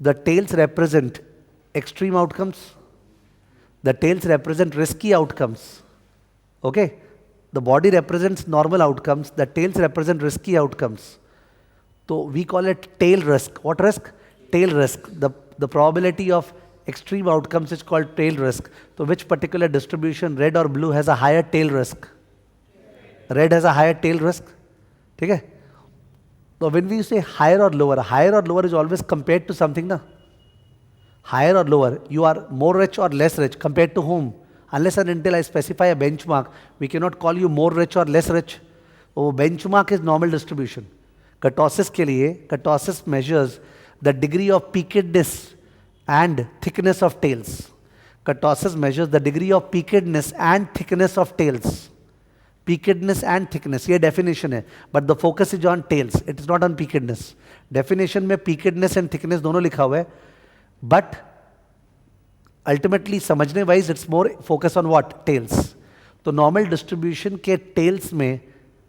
The tails represent extreme outcomes. The tails represent risky outcomes. Okay? The body represents normal outcomes, the tails represent risky outcomes. So we call it tail risk. What risk? Tail risk. The probability of extreme outcomes is called tail risk. So which particular distribution, red or blue, has a higher tail risk? Red has a higher tail risk. ठीक है? So when we say higher or lower is always compared to something ना. Higher or lower, you are more rich or less rich compared to whom? Unless and until I specify a benchmark, we cannot call you more rich or less rich. Oh, benchmark is normal distribution. Kurtosis के लिए, kurtosis measures the degree of peakedness and thickness of tails. Kurtosis measures the degree of peakedness and thickness of tails. Peakedness and thickness, ये definition है. But the focus is on tails. It is not on peakedness. Definition में peakedness and thickness दोनों लिखा हुआ है. But ultimately समझने wise it's more focus on what? Tails. तो normal distribution के टेल्स में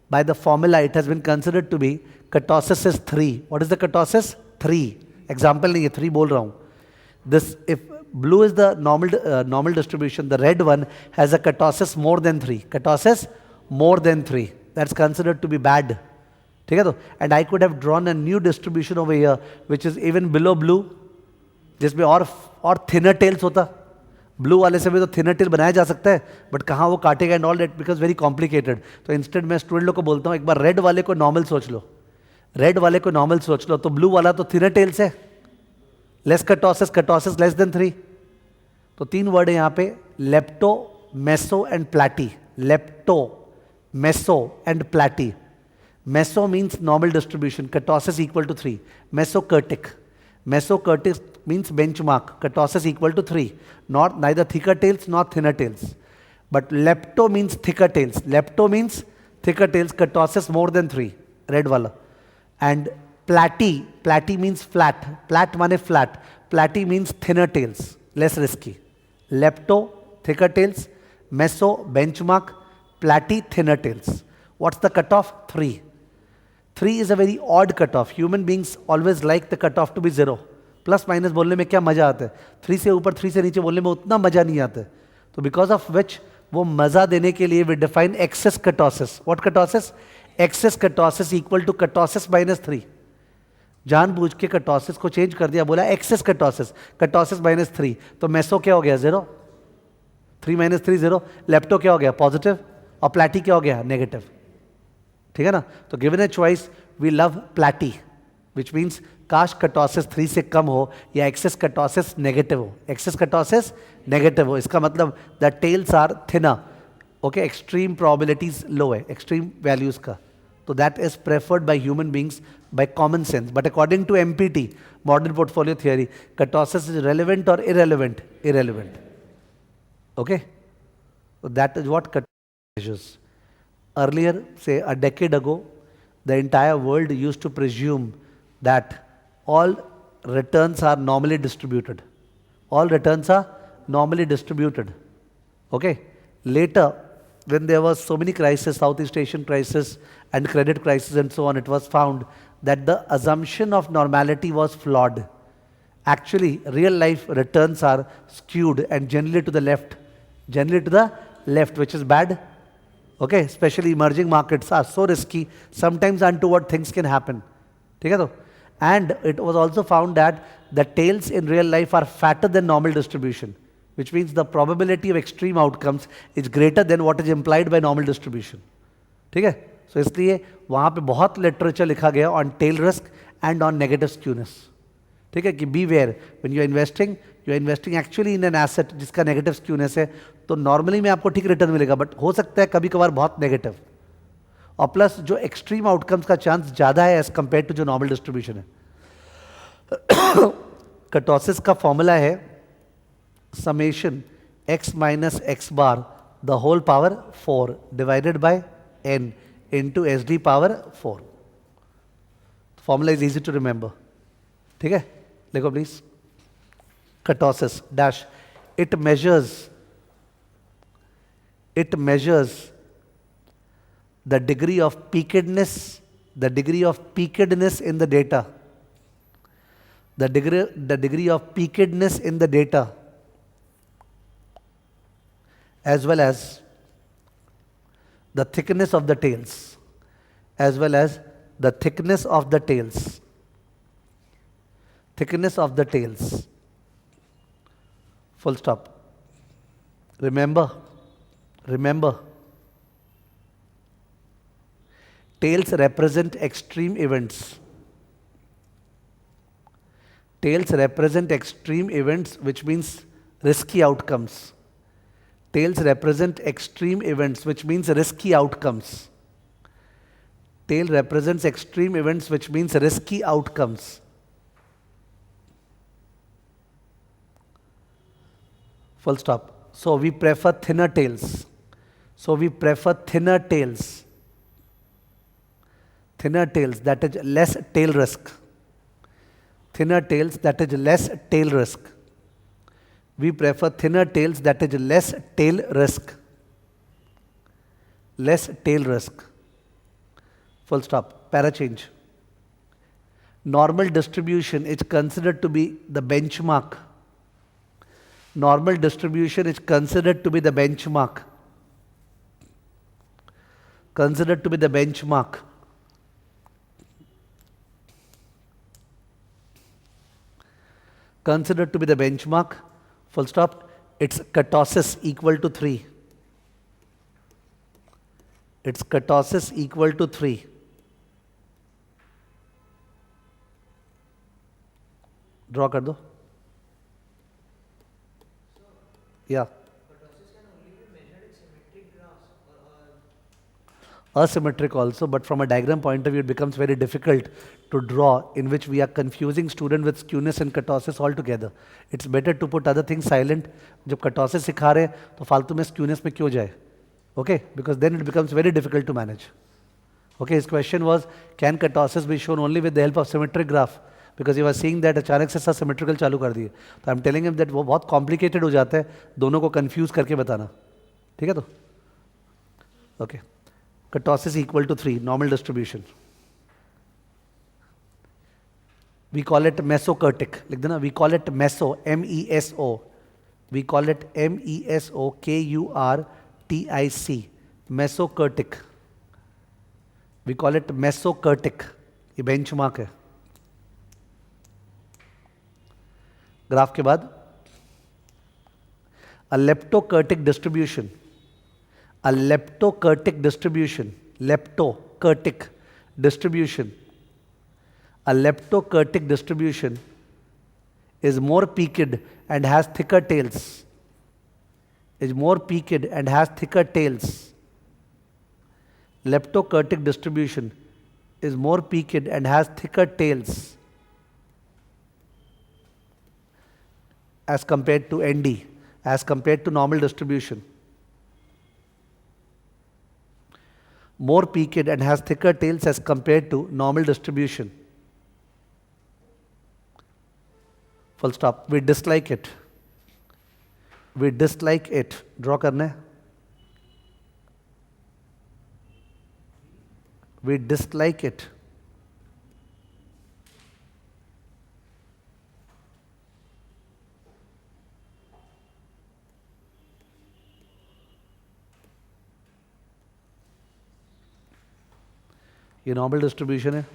By the formula, it has been considered to be kurtosis is 3. What is the kurtosis? 3. Example नहीं है 3 बोल रहा हूँ. This, if blue is the normal distribution, the red one has a kurtosis more than 3. Kurtosis more than 3. That's considered to be bad. ठीक है तो? And I could have drawn a new distribution over here, which is even below blue, जिसमें और thinner tails होता. Blue वाले से भी तो थिनर टेल बनाया जा सकता है, बट कहाँ वो काटेगा and all that because very complicated. तो इंस्टेड मैं स्टूडेंट लोग को बोलता हूँ एक बार रेड वाले को नॉर्मल सोच लो, रेड वाले को नॉर्मल सोच लो, तो ब्लू वाला तो थिनर टेल्स है, less kurtosis, kurtosis less than 3. तो 3 वर्ड है यहाँ पे, lepto, meso and platy. Lepto, meso and platy. Meso means normal distribution, kurtosis equal to 3. Mesokurtic, mesokurtic means benchmark, kurtosis equal to 3, not neither thicker tails nor thinner tails. But lepto means thicker tails, lepto means thicker tails, kurtosis more than 3, red wala. And platy, platy means flat, plat mane flat, platy means thinner tails, less risky. Lepto, thicker tails, meso, benchmark, platy, thinner tails. What's the cutoff? 3. 3 is a very odd cutoff. Human beings always like the cutoff to be 0. Plus minus बोलने में क्या मजा आता है, 3 से ऊपर 3 से नीचे बोलने में उतना मजा नहीं आता है. तो बिकॉज ऑफ विच वो मजा देने के लिए we define excess kurtosis. What kurtosis? Excess kurtosis equal to kurtosis minus 3. जानबूझ के कर्टोसिस को चेंज कर दिया, बोला एक्सेस कर्टोसिस, कर्टोसिस माइनस 3. तो मेसो क्या हो गया? 0. 3 माइनस 3 0. लेप्टो क्या हो गया? पॉजिटिव. और प्लैटी क्या हो गया? नेगेटिव. ठीक है ना? तो given a choice we love platy, which means काश कर्टोसिस 3 से कम हो या एक्सेस कर्टोसिस नेगेटिव हो. एक्सेस कर्टोसिस नेगेटिव हो, इसका मतलब the tails are thinner. Okay, extreme probabilities low है, एक्सट्रीम वैल्यूज का. तो that is preferred by human beings by common sense. But according to MPT, modern portfolio theory, kurtosis is relevant और irrelevant? Irrelevant. Okay, that is what kurtosis measures. Earlier, say a decade ago, the entire world used to presume that all returns are normally distributed. All returns are normally distributed. Okay. Later, when there was so many crises, Southeast Asian crisis and credit crisis and so on, it was found that the assumption of normality was flawed. Actually, real life returns are skewed and generally to the left. Generally to the left, which is bad. Okay, especially emerging markets are so risky, sometimes untoward things can happen. ठीक है तो? And it was also found that the tails in real life are fatter than normal distribution, which means the probability of extreme outcomes is greater than what is implied by normal distribution. ठीक है? So इसलिए वहाँ पे बहुत literature लिखा गया on tail risk and on negative skewness. ठीक है कि beware when you are investing actually in an asset जिसका negative skewness है, तो नॉर्मली में आपको ठीक रिटर्न मिलेगा, बट हो सकता है कभी कभार बहुत नेगेटिव. और प्लस जो एक्सट्रीम आउटकम्स का चांस ज़्यादा है एज कंपेयर टू जो नॉर्मल डिस्ट्रीब्यूशन है. कर्टोसिस का फॉर्मूला है summation x minus x bar the whole power 4 divided by n into S D power 4. Formula is easy to remember. ठीक है, लिखो please. Kurtosis dash it measures the degree of peakedness in the data. The degree of peakedness in the data, as well as the thickness of the tails, thickness of the tails. Full stop. Remember, tails represent extreme events. Tails represent extreme events, which means risky outcomes. Tails represent extreme events, which means risky outcomes. Tail represents extreme events, which means risky outcomes. Full stop. So we prefer thinner tails. Thinner tails, that is less tail risk. Thinner tails, that is less tail risk. We prefer thinner tails, that is less tail risk. Less tail risk. Full stop. Para change. Normal distribution is considered to be the benchmark. Normal distribution is considered to be the benchmark. Considered to be the benchmark. Considered to be the benchmark. Full stop. Its kurtosis equal to 3. Its kurtosis equal to 3. Draw कर दो. Yeah. Kurtosis can only be measured in symmetric graphs or Asymmetric also, but from a diagram point of view, it becomes very difficult to draw, in which we are confusing student with skewness and kurtosis altogether. It's better to put other things silent. जब kurtosis सिखा रहे तो फालतू में skewness में क्यों जाए? Okay, because then it becomes very difficult to manage. Okay, his question was, can kurtosis be shown only with the help of symmetric graph? Because he was seeing that अचानक से सब symmetrical चालू कर दिए. तो I'm telling him that वो बहुत complicated हो जाता है, दोनों को confuse करके बताना. ठीक है तो? Okay. Kurtosis equal to 3, normal distribution. We call it mesokurtic. लिख देना, we call it meso, M-E-S-O. We call it M-E-S-O, K-U-R-T-I-C. Mesokurtic. We call it mesokurtic. ये benchmark है. ग्राफ के बाद a leptokurtic distribution. A leptokurtic distribution. Leptokurtic distribution. A leptokurtic distribution is more peaked and has thicker tails. Is more peaked and has thicker tails. Leptokurtic distribution is more peaked and has thicker tails as compared to ND, as compared to normal distribution. More peaked and has thicker tails as compared to normal distribution. Full stop. We dislike it. We dislike it. Draw करना है. We dislike it. ये normal distribution है.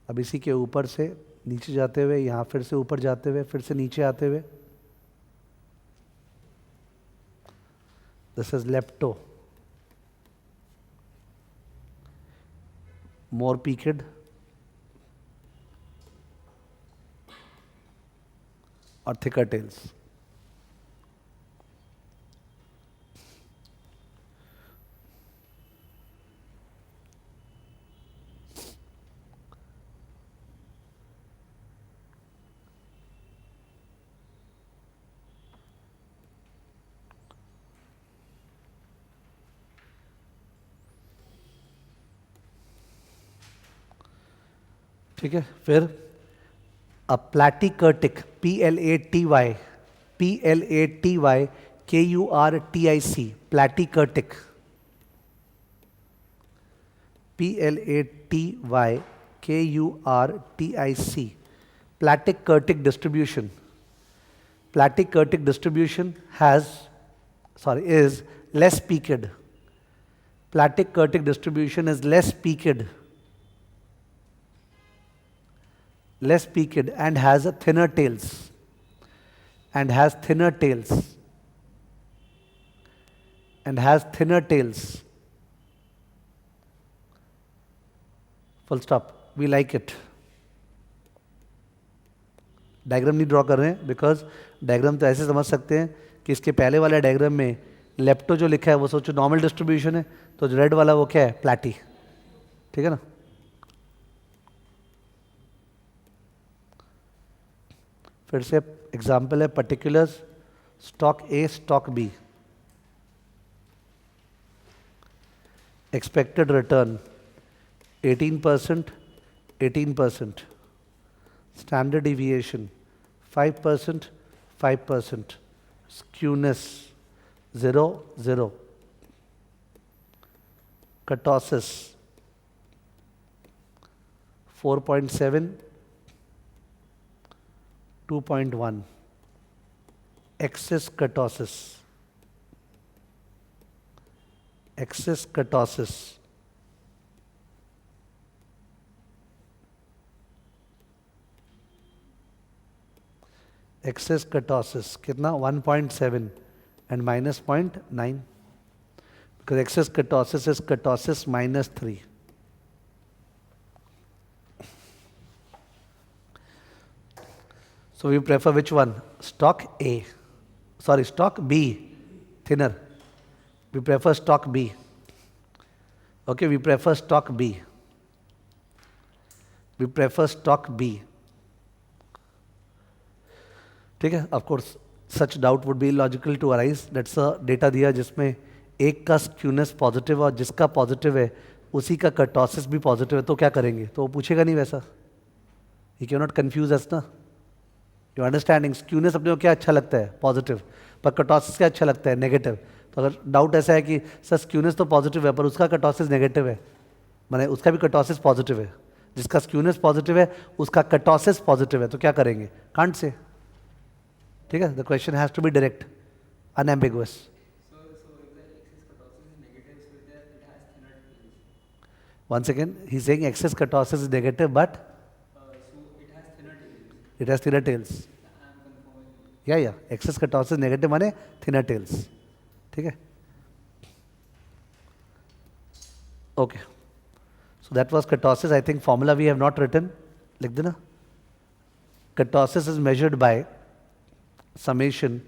अब इसी के ऊपर से नीचे जाते हुए, यहाँ फिर से ऊपर जाते हुए, फिर से नीचे आते हुए, दिस इज लेप्टो. मोर पीकेड और थिकर टेल्स. ठीक है. फिर अ प्लैटिकर्टिक, P-L-A-T-Y, P-L-A-T-Y K-U-R-T-I-C, प्लैटिकर्टिक, P-L-A-T-Y K-U-R-T-I-C, प्लैटिकर्टिक distribution. Platykurtic distribution is less peaked. Platykurtic distribution is less peaked and has a thinner tails. And has thinner tails. And has thinner tails. Full stop. We like it. Diagram नहीं draw कर रहे हैं, because diagram तो ऐसे समझ सकते हैं कि इसके पहले वाले डायग्राम में लेप्टो जो लिखा है वो सोचो नॉर्मल डिस्ट्रीब्यूशन है, तो जो रेड वाला वो क्या है, प्लैटी. ठीक है ना. फिर से एग्जाम्पल है particulars, stock A stock B. Expected return 18%, 18%. Standard deviation 5%, 5%. Skewness 0, 0. kurtosis 4.7, 2.1, excess kurtosis, excess kurtosis excess kurtosis कितना 1.7 and minus 0.9 because excess kurtosis is kurtosis minus 3. So we prefer which one? Stock A. Sorry, stock B, thinner. We prefer stock B. Okay, we prefer stock B. We prefer stock B. ठीक है, of course such doubt would be illogical to arise. That's a data दिया जिसमें एक का skewness positive और जिसका positive है उसी का कर्टोसिस भी पॉजिटिव है, तो क्या करेंगे? तो वो पूछेगा नहीं वैसा. He cannot confuse us ना. यू अंडरस्टैंडिंग स्क्यूनेस अपने को क्या अच्छा लगता है? पॉजिटिव. पर कर्टोसिस क्या अच्छा लगता है? नेगेटिव. तो अगर डाउट ऐसा है कि सर स्क्यूनेस तो पॉजिटिव है पर उसका कर्टोसिस नेगेटिव है, माने उसका भी कर्टोसिस पॉजिटिव है, जिसका स्क्यूनेस पॉजिटिव है उसका कर्टोसिस पॉजिटिव है, तो क्या करेंगे? Can't say. ठीक है, the question has to be direct, unambiguous. Once again, he's saying excess kurtosis is negative, but it has thinner tails. Yeah. Excess kurtosis negative माने thinner tails. ठीक है? Okay. So that was kurtosis. I think formula we have not written. लिख देना. Kurtosis is measured by summation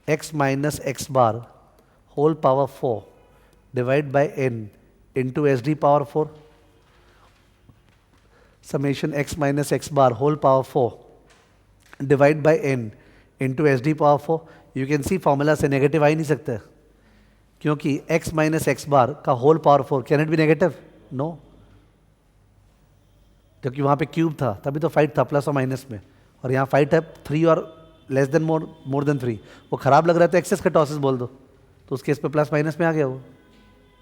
x minus x bar whole power 4 divided by n into SD power 4. Summation x minus x bar whole power 4 divide by n into SD power 4. You can see formula से negative आ ही नहीं सकता क्योंकि x minus x bar का whole power 4 can it be negative? No. क्योंकि वहाँ पे cube था तभी तो फाइट था प्लस और माइनस में, और यहाँ फाइट है 3 और लेस देन मोर देन 3. वो खराब लग रहा है तो एक्सेस कर्टोसिस बोल दो, तो उस केस पे प्लस माइनस में आ गया वो.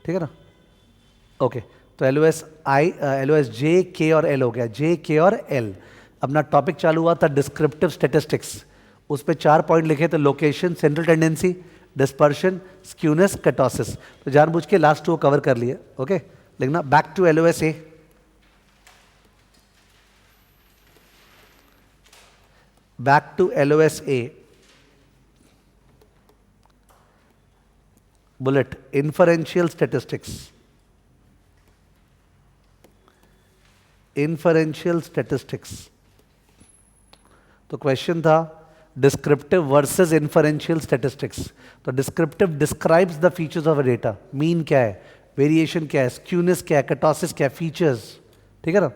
ठीक है ना? ओके. तो LOS J, K और L हो गया. J, K और L. अपना टॉपिक चालू हुआ था डिस्क्रिप्टिव स्टैटिस्टिक्स. उस पे 4 पॉइंट लिखे थे: location, central tendency, dispersion, skewness, kurtosis. तो जानबूझ के लास्ट 2 कवर कर लिए. ओके, लिखना back to LOS A. Back to LOS A. Bullet, inferential statistics. Inferential statistics. तो क्वेश्चन था डिस्क्रिप्टिव वर्सेस इन्फरेंशियल स्टैटिस्टिक्स. तो descriptive describes the features of a data. Mean क्या है, वेरिएशन क्या है, स्क्यूनेस क्या है, कर्टोसिस क्या है, फीचर्स. ठीक है ना?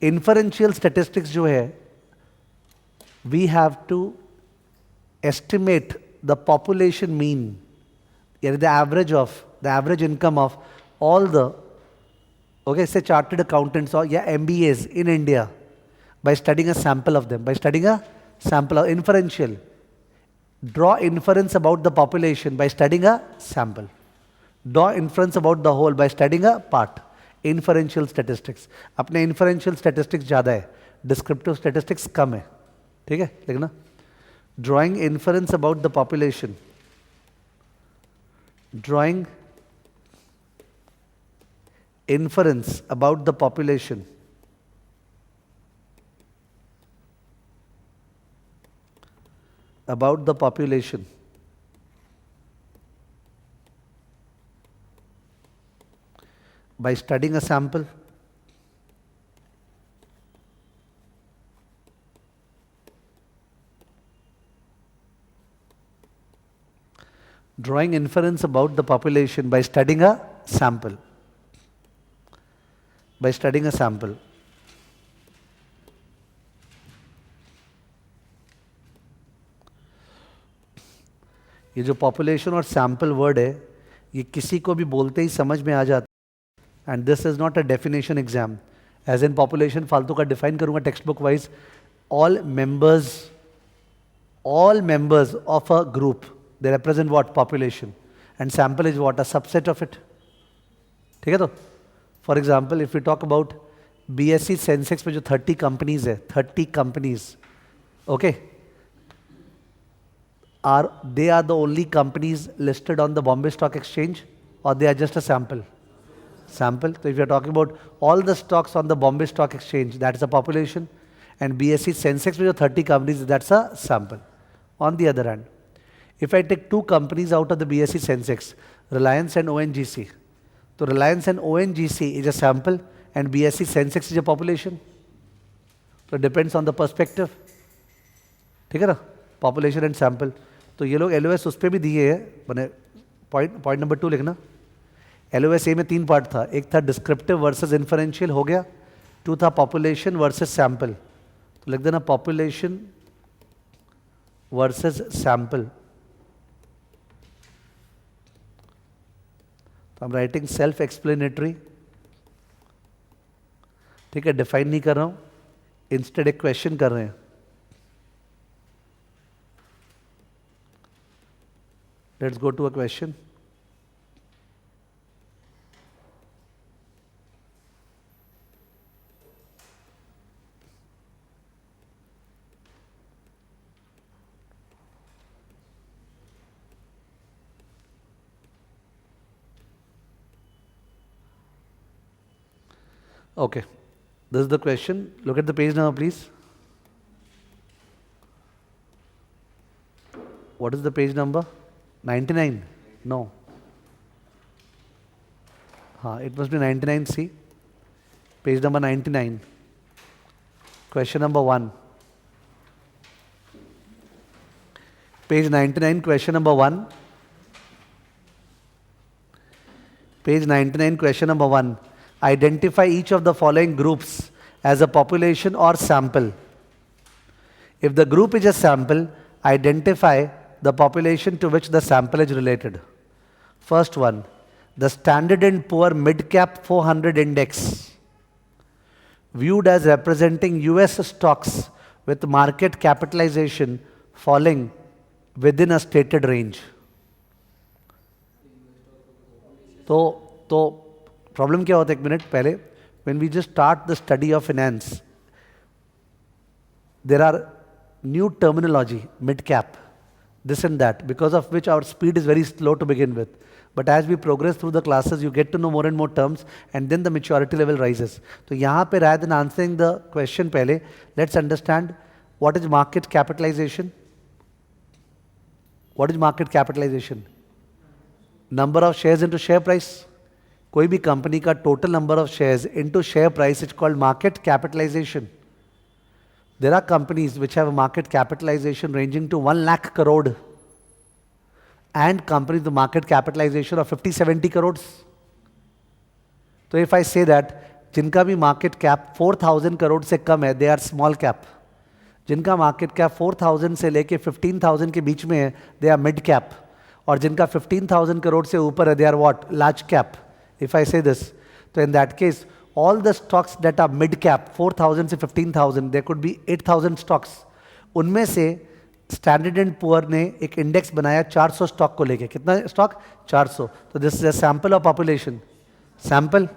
इन्फरेंशियल स्टैटिस्टिक्स जो है, we have to estimate the population mean, the average income of all the say chartered accountants or MBAs in India by studying a sample of them, by studying a sample of inferential. Draw inference about the population by studying a sample. Draw inference about the whole by studying a part. Inferential statistics. अपने inferential statistics ज़्यादा है, descriptive statistics कम है. ठीक है, लिखना. Drawing inference about the population. Drawing inference about the population. About the population. by studying a sample. Drawing inference about the population by studying a sample. By studying a sample. ये जो population और sample word है, ये किसी को भी बोलते ही समझ में आ जाता है. And this is not a definition exam. As in population फालतू का डिफाइन करूंगा textbook wise. All members of a group, they represent what? Population. And sample is what? A subset of it. ठीक है? तो for example if you talk about BSE Sensex में जो 30 companies है, 30 companies, okay, they are the only companies listed on the Bombay Stock Exchange, or they are just a sample? Sample. So if you are talking about all the stocks on the Bombay Stock Exchange, that is a population, and BSE Sensex with 30 companies, that's a sample. On the other hand, if I take two companies out of the BSE Sensex, Reliance and ONGC, so Reliance and ONGC is a sample and BSE Sensex is a population. So it depends on the perspective. ठीक है ना? Population and sample. तो ये लोग LOS उस पर भी दिए हैं, मैंने पॉइंट नंबर 2 लिखना. LOS ए में 3 पार्ट था, एक था डिस्क्रिप्टिव वर्सेस इन्फरेंशियल, हो गया. 2 था पॉपुलेशन वर्सेस सैंपल, तो लिख देना पॉपुलेशन वर्सेस सैंपल. तो I am writing self explanatory. ठीक है, डिफाइन नहीं कर रहा हूं, इंस्टेड एक क्वेश्चन कर रहे हैं. Let's go to a question. Okay, this is the question. Look at the page number, please. What is the page number? 99? No. It must be 99C. Page number 99. Question number 1. Page 99, question number 1. Page 99, question number 1. Identify each of the following groups as a population or sample. If the group is a sample, identify the population to which the sample is related. First one, the Standard and Poor Mid-Cap 400 Index, viewed as representing US stocks with market capitalization falling within a stated range. तो problem क्या होता है, एक minute पहले, when we just start the study of finance, there are new terminology, mid cap, this and that, because of which our speed is very slow to begin with. But as we progress through the classes, you get to know more and more terms, and then the maturity level rises. So यहाँ पे rather than answering the question पहले, let's understand what is market capitalization. What is market capitalization? Number of shares into share price. कोई भी company का total number of shares into share price is called market capitalization. There are companies which have a market capitalization ranging to 1 lakh crore and companies the market capitalization of 50-70 crore. तो if I say that जिनका भी market cap 4000 crore से कम है, they are small cap. जिनका market cap 4000 से लेके 15000 के बीच में है, दे आर मिड कैप. और जिनका 15000 करोड़ से ऊपर है, they are what, large cap. If I say this, so in that case, all the stocks that are mid cap, 4,000 से 15,000, there could be 8,000 stocks. उनमें से Standard and Poor ने एक इंडेक्स बनाया 400 स्टॉक को लेके. कितना स्टॉक? 400. तो this is a sample of population. Sample,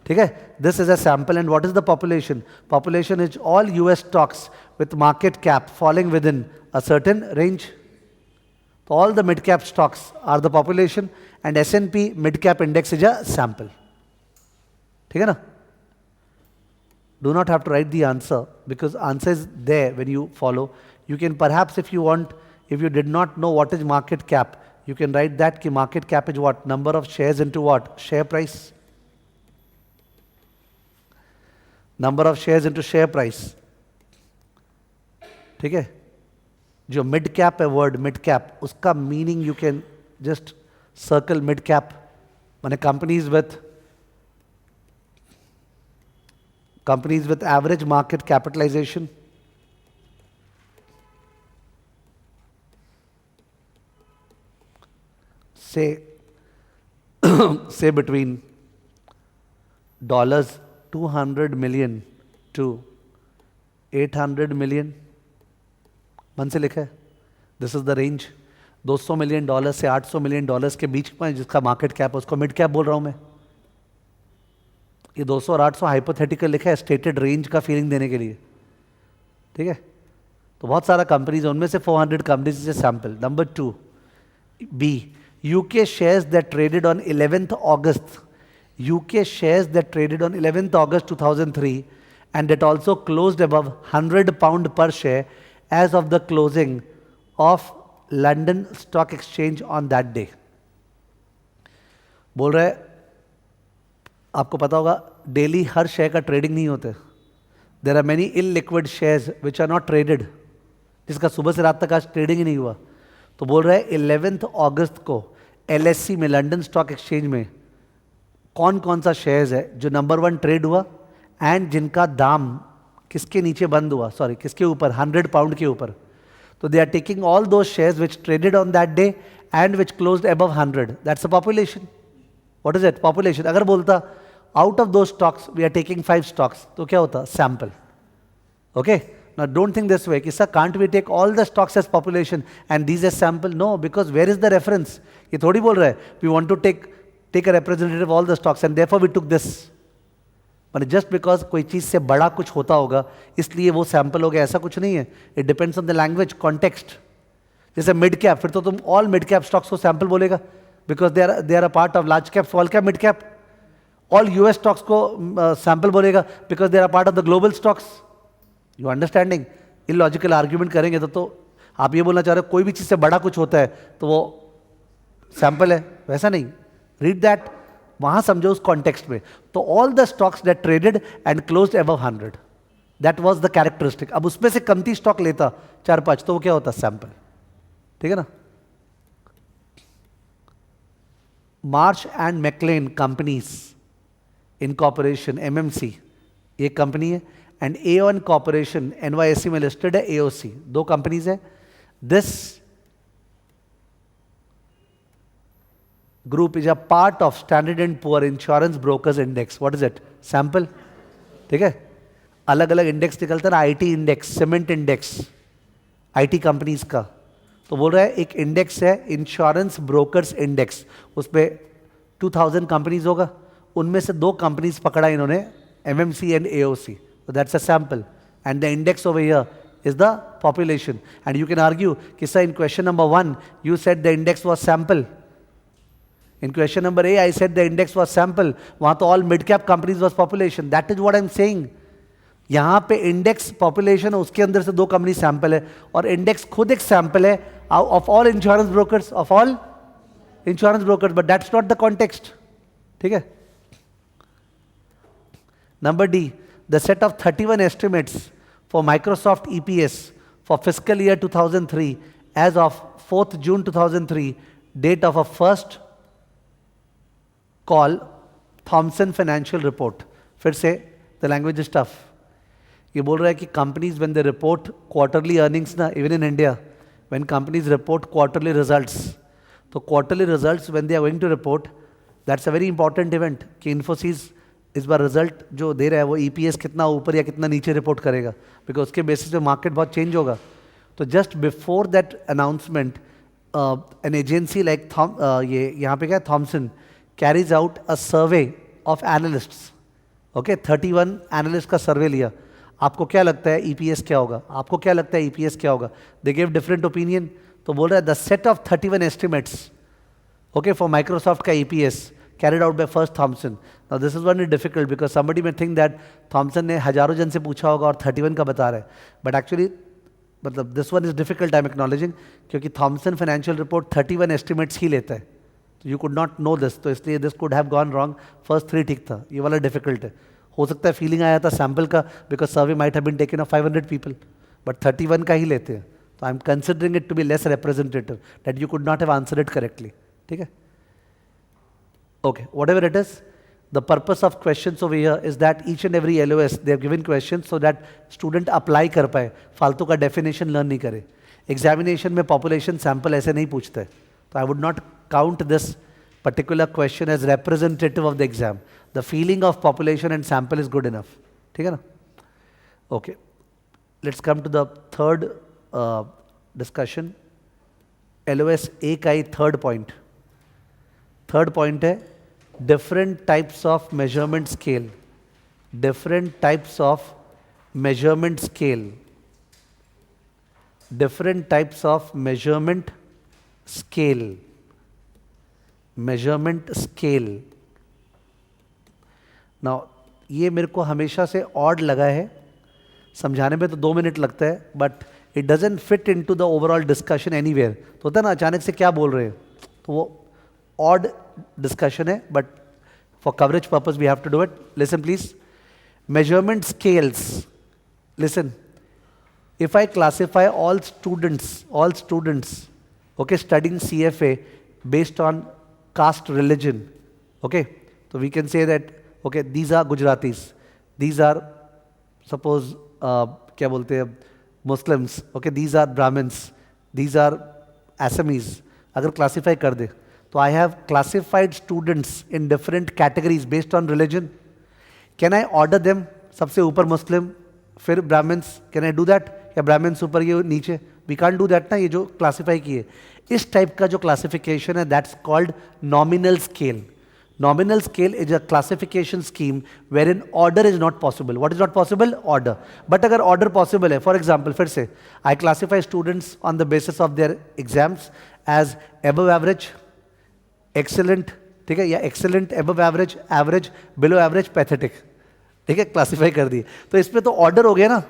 ठीक है. This is a sample and what is the population? Population is all US stocks with market cap falling within a certain range. So all the mid cap stocks are the population and S&P mid cap index is a sample. ठीक है ना? Do not have to write the answer because answer is there when you follow. You can perhaps, if you want, if you did not know what is market cap, you can write that ki market cap is what? Number of shares into what? Share price. Number of shares into share price. ठीक है? जो mid cap है, word mid cap, उसका meaning you can just circle mid cap, माने companies with average market capitalization. say between $200 million to 800 million. मन से लिखा है, this is the range. $200 million से $800 मिलियन के बीच में जिसका मार्केट कैप है, उसको मिड कैप बोल रहा हूं मैं. ये 200 और 800 हाइपोथेटिकल लिखा है स्टेटेड रेंज का फीलिंग देने के लिए, ठीक है। तो बहुत सारा कंपनीज है, उनमें से 400 companies is a sample. Number 2 B, UK shares that traded on 11th August, UK shares that traded on 11th August 2003 and that also closed above £100 per share as of the closing of London Stock Exchange on that day. बोल रहे आपको पता होगा daily हर share का trading नहीं होते, there are many illiquid shares which are not traded, जिसका सुबह से रात तक आज ट्रेडिंग ही नहीं हुआ। तो बोल रहे हैं 11th अगस्त को LSE में, लंदन स्टॉक एक्सचेंज में कौन कौन सा शेयर्स है जो नंबर 1 ट्रेड हुआ एंड जिनका दाम किसके नीचे बंद हुआ, सॉरी किसके ऊपर, £100 के ऊपर। तो they are taking all those shares which traded on that day and which closed above 100, that's a population. What is it? Population. अगर बोलता आउट ऑफ दो stocks we are taking 5 stocks तो क्या होता? Sample. Okay, now don't think this way कि sir can't we take all the stocks as population and these as sample? No, because where is the reference? ये थोड़ी बोल रहा है we want to take a representative all the stocks and therefore we took this. पर just because कोई चीज से बड़ा कुछ होता होगा इसलिए वो सैंपल हो गया, ऐसा कुछ नहीं है। It depends on the language, context. जैसे मिड कैप, फिर तो तुम ऑल मिड कैप स्टॉक्स को सैंपल बोलेगा because they are a part of large cap, small cap, mid cap. All US stocks को सैंपल बोलेगा because they are part of the global stocks. You understanding? Illogical argument करेंगे तो आप ये बोलना चाह रहे हो कोई भी चीज से बड़ा कुछ होता है तो वो सैंपल है, वैसा नहीं। रीड दैट, वहां समझो उस कॉन्टेक्स्ट में। तो all the stocks that traded and closed above 100, that was the characteristic. अब उसमें से कमती स्टॉक लेता 4-5 तो वो क्या होता? सैंपल। ठीक है ना? Marsh and McLennan companies incorporation, MMC ये कंपनी है, एंड A1 कॉर्पोरेशन NYSE में लिस्टेड है, AOC, 2 कंपनीज है। This group is a part of Standard and Poor Insurance Brokers Index. What is it? Sample. ठीक है? अलग अलग इंडेक्स निकलता है ना, IT index, cement index, IT companies का। तो बोल रहा है एक इंडेक्स है इंश्योरेंस ब्रोकर्स इंडेक्स, उस पर 2000 कंपनीज होगा, उनमें से 2 कंपनीज पकड़ा इन्होंने, MMC and AOC. So that's a sample, and the index over here is the population. And you can argue कि sir in question number 1 you said the index was sample. In question number A, I said the index was sample. वहाँ तो all mid-cap companies was population. That is what I'm saying. यहाँ पे index population है, उसके अंदर से 2 company sample है, और index खुद एक sample है of all insurance brokers, of all insurance brokers, but that's not the context. ठीक है? Number D, the set of 31 estimates for Microsoft EPS for fiscal year 2003 as of 4th June 2003, date of a first call Thomson Financial Report. फिर से the language is tough. ये बोल रहा है कि companies when they report quarterly earnings ना, even in India, when companies report quarterly results, तो quarterly results when they are going to report, that's a very important event कि Infosys इस बार result जो दे रहा है वो EPS कितना ऊपर या कितना नीचे रिपोर्ट करेगा, बिकॉज उसके बेसिस पे मार्केट बहुत चेंज होगा। तो just before that announcement an agency like ये यहाँ पे क्या है, Thomson carries out a survey of analysts. Okay, 31 analyst का सर्वे लिया। आपको क्या लगता है EPS क्या होगा? आपको क्या लगता है EPS क्या होगा? They gave different opinion. तो बोल रहा है the set of 31 estimates okay for Microsoft का EPS carried out by first Thomson. Now this is one difficult because somebody may think that Thomson ने हजारों जन से पूछा होगा और 31 का बता रहा है, but actually मतलब this one is difficult, I'm acknowledging, क्योंकि Thomson financial report 31 estimates ही लेता है, तो you could not know this, तो इसलिए this could have gone wrong. First 3 ठीक था, ये वाला difficult है। हो सकता है फीलिंग आया था सैम्पल का because survey might have been taken of 500 people, but 31 का ही लेते हैं, तो I'm considering it to be less representative, that you could not have answered it correctly. ठीक है? Okay, whatever it is, the purpose of questions over here is that each and every LOS they have given questions so that student apply कर पाए, फालतू का definition learn नहीं करे। Examination में population sample ऐसे नहीं पूछते, तो I would not count this particular question as representative of the exam. The feeling of population and sample is good enough. ठीक है ना? Okay, let's come to the third discussion. LOS A का ही third point. Third point है different types of measurement scale. different types of measurement scale. Different types of measurement scale. Measurement scale. Now, ये मेरे को हमेशा से odd लगा है, समझाने में तो 2 मिनट लगता है, but it doesn't fit into the overall discussion anywhere. तो होता है ना, अचानक से क्या बोल रहे हैं, तो वो ऑड डिस्कशन है, but for coverage purpose we have to do it. Listen please. Measurement scales. Listen. If I classify all students, okay, studying CFA based on caste religion, okay, so we can say that, okay, these are Gujaratis, these are, suppose, क्या बोलते हैं, Muslims, okay, these are Brahmins, these are Assamese. अगर classify कर दे, तो I have classified students in different categories based on religion. Can I order them? सबसे ऊपर Muslim, फिर Brahmins, can I do that? या ब्राह्मण्स ऊपर ये नीचे, वी कांट डू दैट ना. ये जो क्लासीफाई किए, इस टाइप का जो क्लासिफिकेशन है, that's called nominal scale. Nominal scale is a classification scheme where in order is not possible. What is not possible? Order. But अगर ऑर्डर पॉसिबल है, फॉर एग्जाम्पल, फिर से I classify students on the basis of their exams as above average, excellent, ठीक है, या excellent, above average, average, below average, pathetic, ठीक है, classify कर दिए. तो इसमें तो ऑर्डर हो गया ना.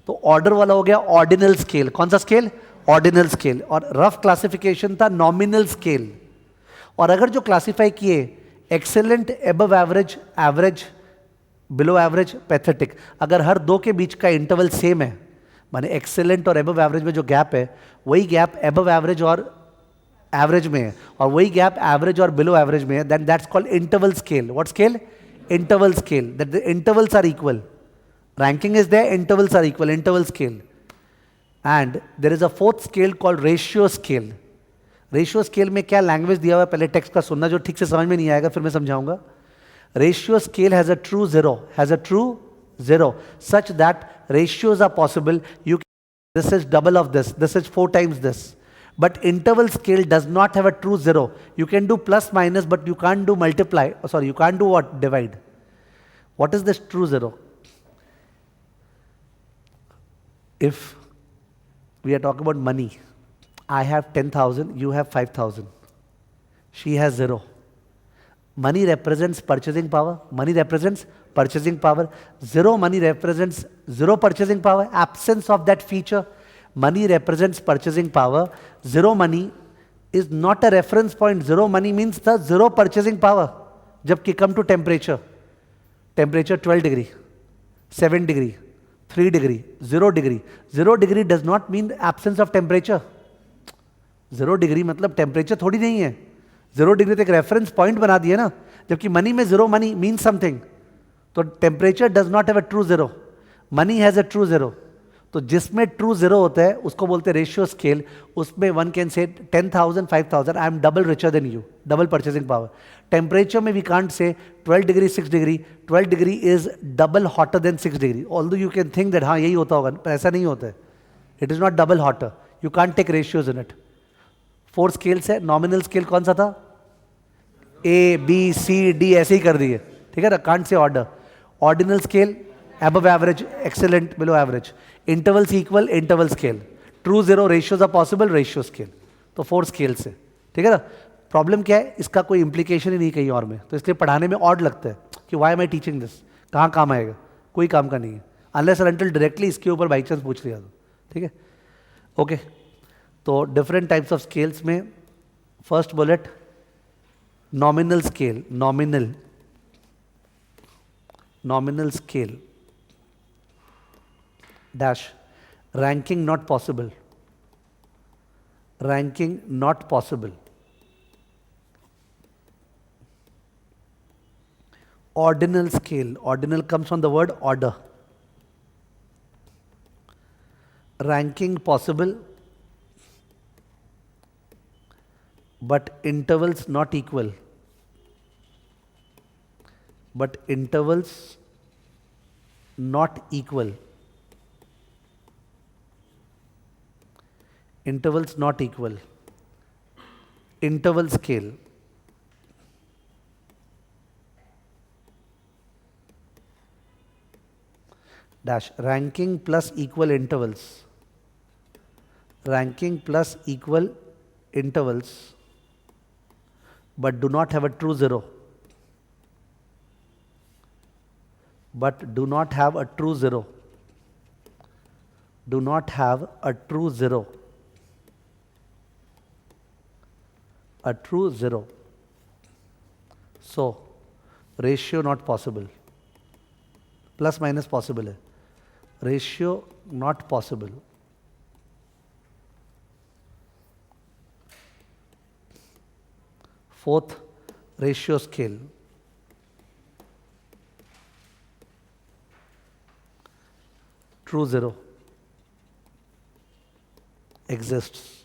तो ऑर्डर वाला हो गया ऑर्डिनल स्केल. कौन सा स्केल? Ordinal scale. और रफ क्लासिफिकेशन था नॉमिनल स्केल. और अगर जो क्लासिफाई किए excellent, above average, average, below average, pathetic, अगर हर दो के बीच का इंटरवल सेम है, माने एक्सेलेंट और एबव एवरेज में जो गैप है, वही गैप एबव एवरेज और एवरेज में है, और वही गैप एवरेज और बिलो एवरेज में है, then that's called interval scale. What scale? Interval scale. That the intervals are equal. Ranking is there, intervals are equal, interval scale. And there is a fourth scale called ratio scale. Ratio scale में क्या language दिया हुआ है, पहले text का सुनना, जो ठीक से समझ में नहीं आएगा फिर मैं समझाऊंगा. Ratio scale has a true zero, such that ratios are possible. This is double of this, this is 4 times this. But interval scale does not have a true zero. You can do plus minus, but you can't do multiply. You can't do what? Divide. What is this true zero? If we are talking about money, I have 10,000, you have 5,000. She has 0. Money represents purchasing power. Money represents purchasing power. 0 money represents 0 purchasing power. Absence of that feature. Money represents purchasing power. 0 money is not a reference point. 0 money means the 0 purchasing power. जबकि come to temperature. Temperature 12 degree, 7 degree, 3 degree, 0 degree. 0 degree does not mean absence of temperature. 0 degree मतलब temperature थोड़ी नहीं है. 0 degree तो एक reference point बना दिया ना, जबकि मनी में 0 मनी मीन समथिंग. तो temperature does not have a true 0, money has a true 0. तो जिसमें ट्रू 0 होता है उसको बोलते हैं रेशियो स्केल. उसमें one can say 10,000, 5,000, I am double richer than you, double purchasing power. Temperature में we can't say 12 degree, 6 degree. 12 degree is double hotter than 6 degree. Although you can think that हाँ यही होता होगा, पर ऐसा नहीं होता है. It is not double hotter. You can't take ratios in it. 4 scales है. नॉमिनल स्केल कौन सा था? ए बी सी डी ऐसे ही कर दिए, ठीक है ना, can't say order. Ordinal scale above average, excellent, below average. Intervals equal, interval scale. True 0 ratios are possible, ratio scale. तो 4 scales है, ठीक है ना. प्रॉब्लम क्या है, इसका कोई implication ही नहीं कहीं और में, तो इसलिए पढ़ाने में odd लगता है कि why am I teaching this, कहाँ काम आएगा, कोई काम का नहीं है, unless or until directly इसके ऊपर बाई चांस पूछ लिया तो, ठीक है. ओके, तो डिफरेंट टाइप्स ऑफ स्केल्स में first bullet nominal scale. Nominal scale dash ranking not possible. Ranking not possible. Ordinal scale. Ordinal comes from the word order. Ranking possible, but intervals not equal. But intervals not equal. Intervals not equal. Interval scale. dash ranking plus equal intervals, ranking plus equal intervals, but do not have a true zero, but do not have a true zero, do not have a true zero, a true zero. So ratio not possible, plus minus possible है, ratio not possible. Fourth, ratio scale. True zero exists.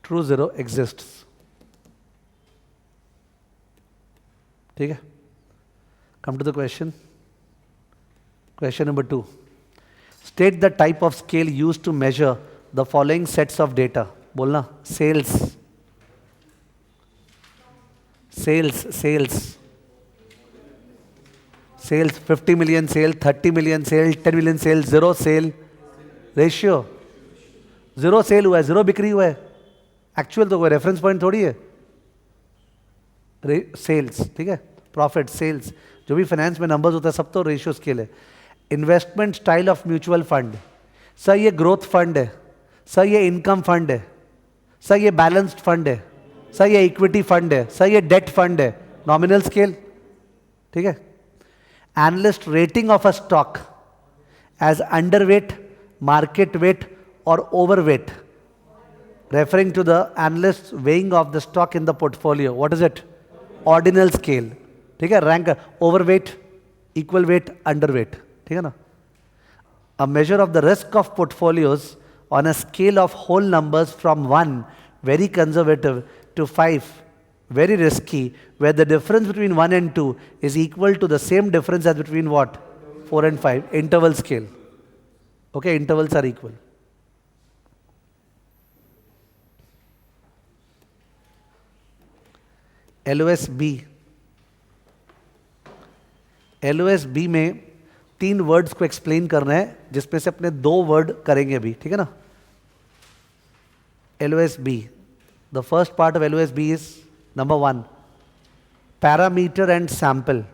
True zero exists. ठीक है? Come to the question. Question number 2. State the type of scale used to measure the following sets of data. बोलना sales. Sales 50 million sale, 30 million sale, 10 million sale, zero sale, ratio zero sale हुआ है, zero बिक्री हुआ है, actual तो कोई reference point थोड़ी है, सेल्स, ठीक है, प्रॉफिट, सेल्स, जो भी फाइनेंस में नंबर्स होता है सब तो रेशियो स्केल है. Investment style of mutual fund, sir ये ग्रोथ फंड है, सर ये इनकम फंड है, सर ये बैलेंस्ड फंड है, सर ये इक्विटी फंड है, सर ये डेट फंड है, नॉमिनल स्केल, ठीक है. Analyst rating of a stock as underweight, market weight और overweight, referring to the analyst's weighing of the stock in the portfolio. What is it? Ordinal scale. ठीक है, rank overweight, equal weight, underweight. ठीक है ना? A measure of the risk of portfolios on a scale of whole numbers from 1, very conservative, to 5, very risky, where the difference between 1 and 2 is equal to the same difference as between what? 4 and 5. Interval scale. Okay, intervals are equal. LOSB में 3 words को explain करना है, जिसमें से अपने 2 word करेंगे अभी, ठीक है ना. LOSB, the first part of LOSB is number 1, parameter and sample,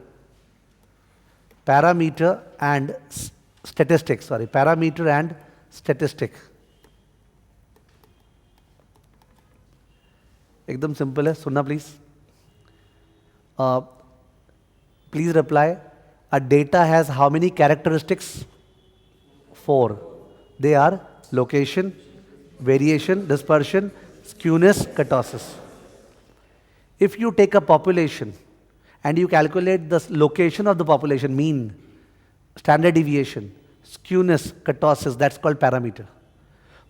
parameter and statistic, sorry, parameter and statistic. एकदम सिंपल है, सुनना please. Please reply. A data has how many characteristics? 4. They are location, variation, dispersion, skewness, kurtosis. If you take a population and you calculate the location of the population, mean, standard deviation, skewness, kurtosis, that's called parameter.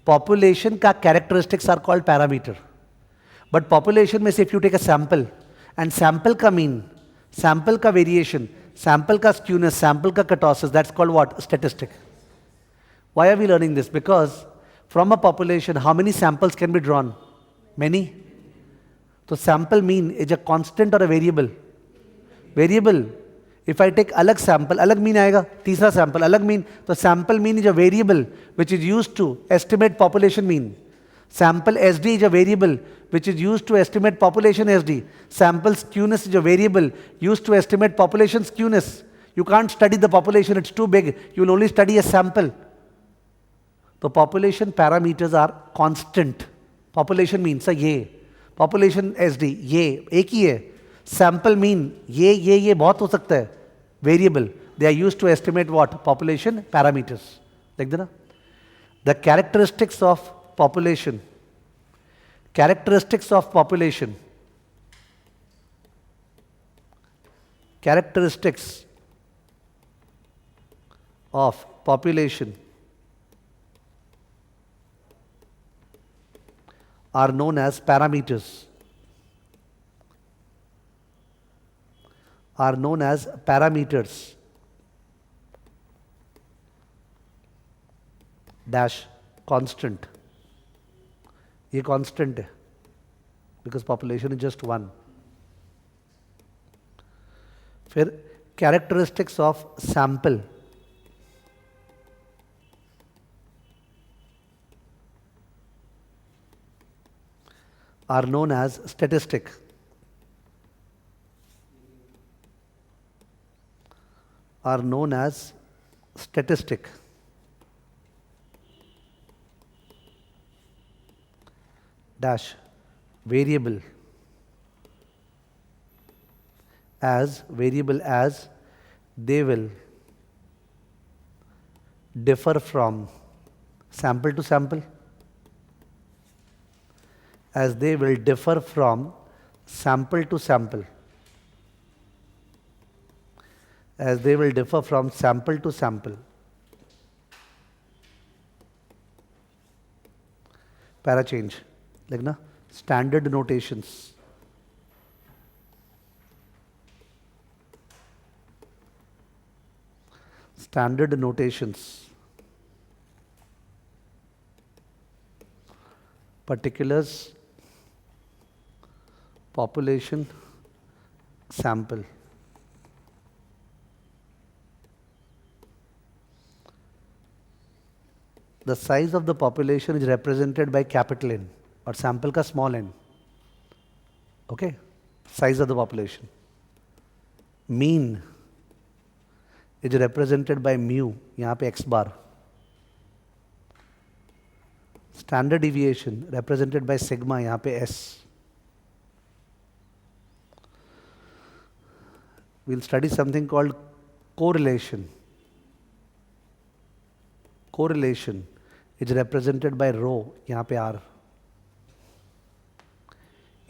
Population का characteristics are called parameter. But population में से if you take a sample, and sample का mean, sample का variation, sample का skewness, sample का kurtosis, that's called what? Statistic. Why are we learning this? Because from a population, how many samples can be drawn? Many. So sample mean is a constant or a variable? Variable. If I take अलग sample, अलग mean आएगा, तीसरा sample अलग mean, तो sample mean is a variable which is used to estimate population mean. Sample SD is a variable which is used to estimate population SD. Sample skewness is a variable used to estimate population skewness. You can't study the population, it's too big. You will only study a sample. The population parameters are constant. Population means ये. Population SD, ये एक ही है. Sample mean ये बहुत हो सकता है. Variable. They are used to estimate what? Population parameters. देख देना. The characteristics of population. Characteristics of population. Characteristics of population are known as parameters. Are known as parameters. Dash constant. ये constant है because population is just 1. फिर characteristics of sample are known as statistic. Are known as statistic. Dash variable as they will differ from sample to sample, as they will differ from sample to sample, as they will differ from sample to sample. Para change, likhna standard notations. Standard notations. Particulars, population, sample. The size of the population is represented by capital N और sample का small n. Okay? Size of the population. Mean is represented by mu, यहाँ पे x bar. Standard deviation represented by sigma, यहाँ पे s. We'll study something called correlation. Correlation is represented by rho, यहाँ पे r.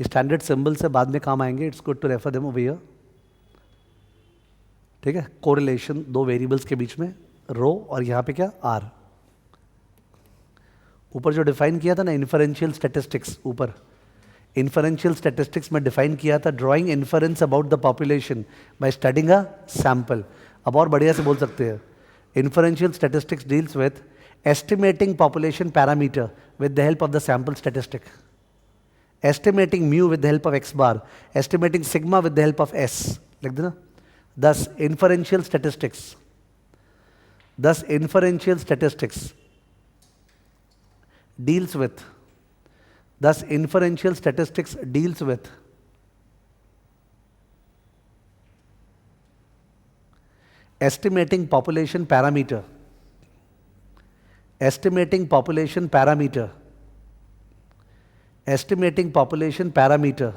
Standard symbol से बाद में काम आएंगे. It's good to refer them over here. ठीक है. कोरिलेशन दो वेरिएबल्स के बीच में, रो और यहाँ पे क्या, आर. ऊपर जो डिफाइन किया था ना इन्फरेंशियल स्टैटिस्टिक्स, ऊपर इन्फरेंशियल स्टैटिस्टिक्स में डिफाइन किया था drawing inference about the population by studying a sample. अब और बढ़िया से बोल सकते हैं. Inferential statistics deals with estimating population parameter with the help of the sample statistic. Estimating mu with the help of x bar, estimating sigma with the help of s. Like that, na? Thus inferential statistics deals with estimating population parameter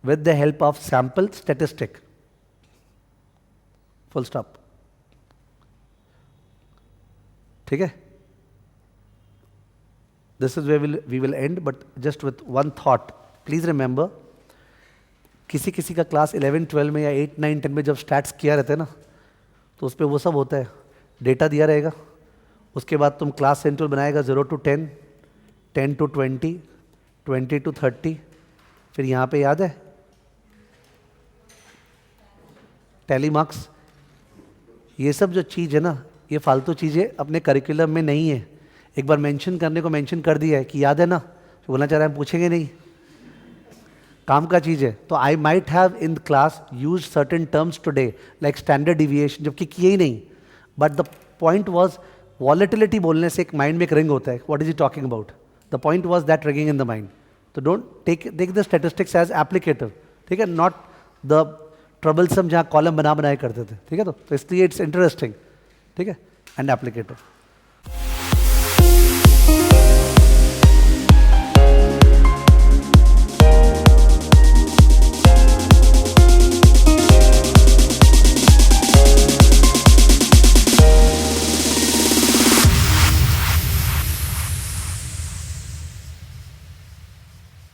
with the help of sample statistic. Full stop. ठीक है. This is where we will end, but just with one thought. Please remember, किसी किसी का class 11, 12 में या 8, 9, 10 में जब stats किया रहता है ना, तो उस पर वो सब होता है. डेटा दिया रहेगा, उसके बाद तुम क्लास सेंट्रल बनाएगा 0 to 10, 10 to 20, 20 to 30. फिर यहाँ पे याद है टैली मार्क्स. ये सब जो चीज़ है ना, ये फालतू चीज़ें अपने करिकुलम में नहीं है. एक बार मेंशन करने को मेंशन कर दिया है कि याद है ना, तो बोलना चाह रहा है हम पूछेंगे नहीं, काम का चीज़ है. तो I might have in class use certain terms today like standard deviation, जबकि किए ही नहीं. But the point was volatility बोलने से एक माइंड में एक रिंग होता है. What is he talking about? The point was that ringing in the mind. तो don't take the statistics as applicative. ठीक है, नॉट द ट्रबलसम जहाँ कॉलम बनाए करते थे. ठीक है, तो इसलिए इट्स इंटरेस्टिंग. ठीक है, एंड एप्लीकेटिव.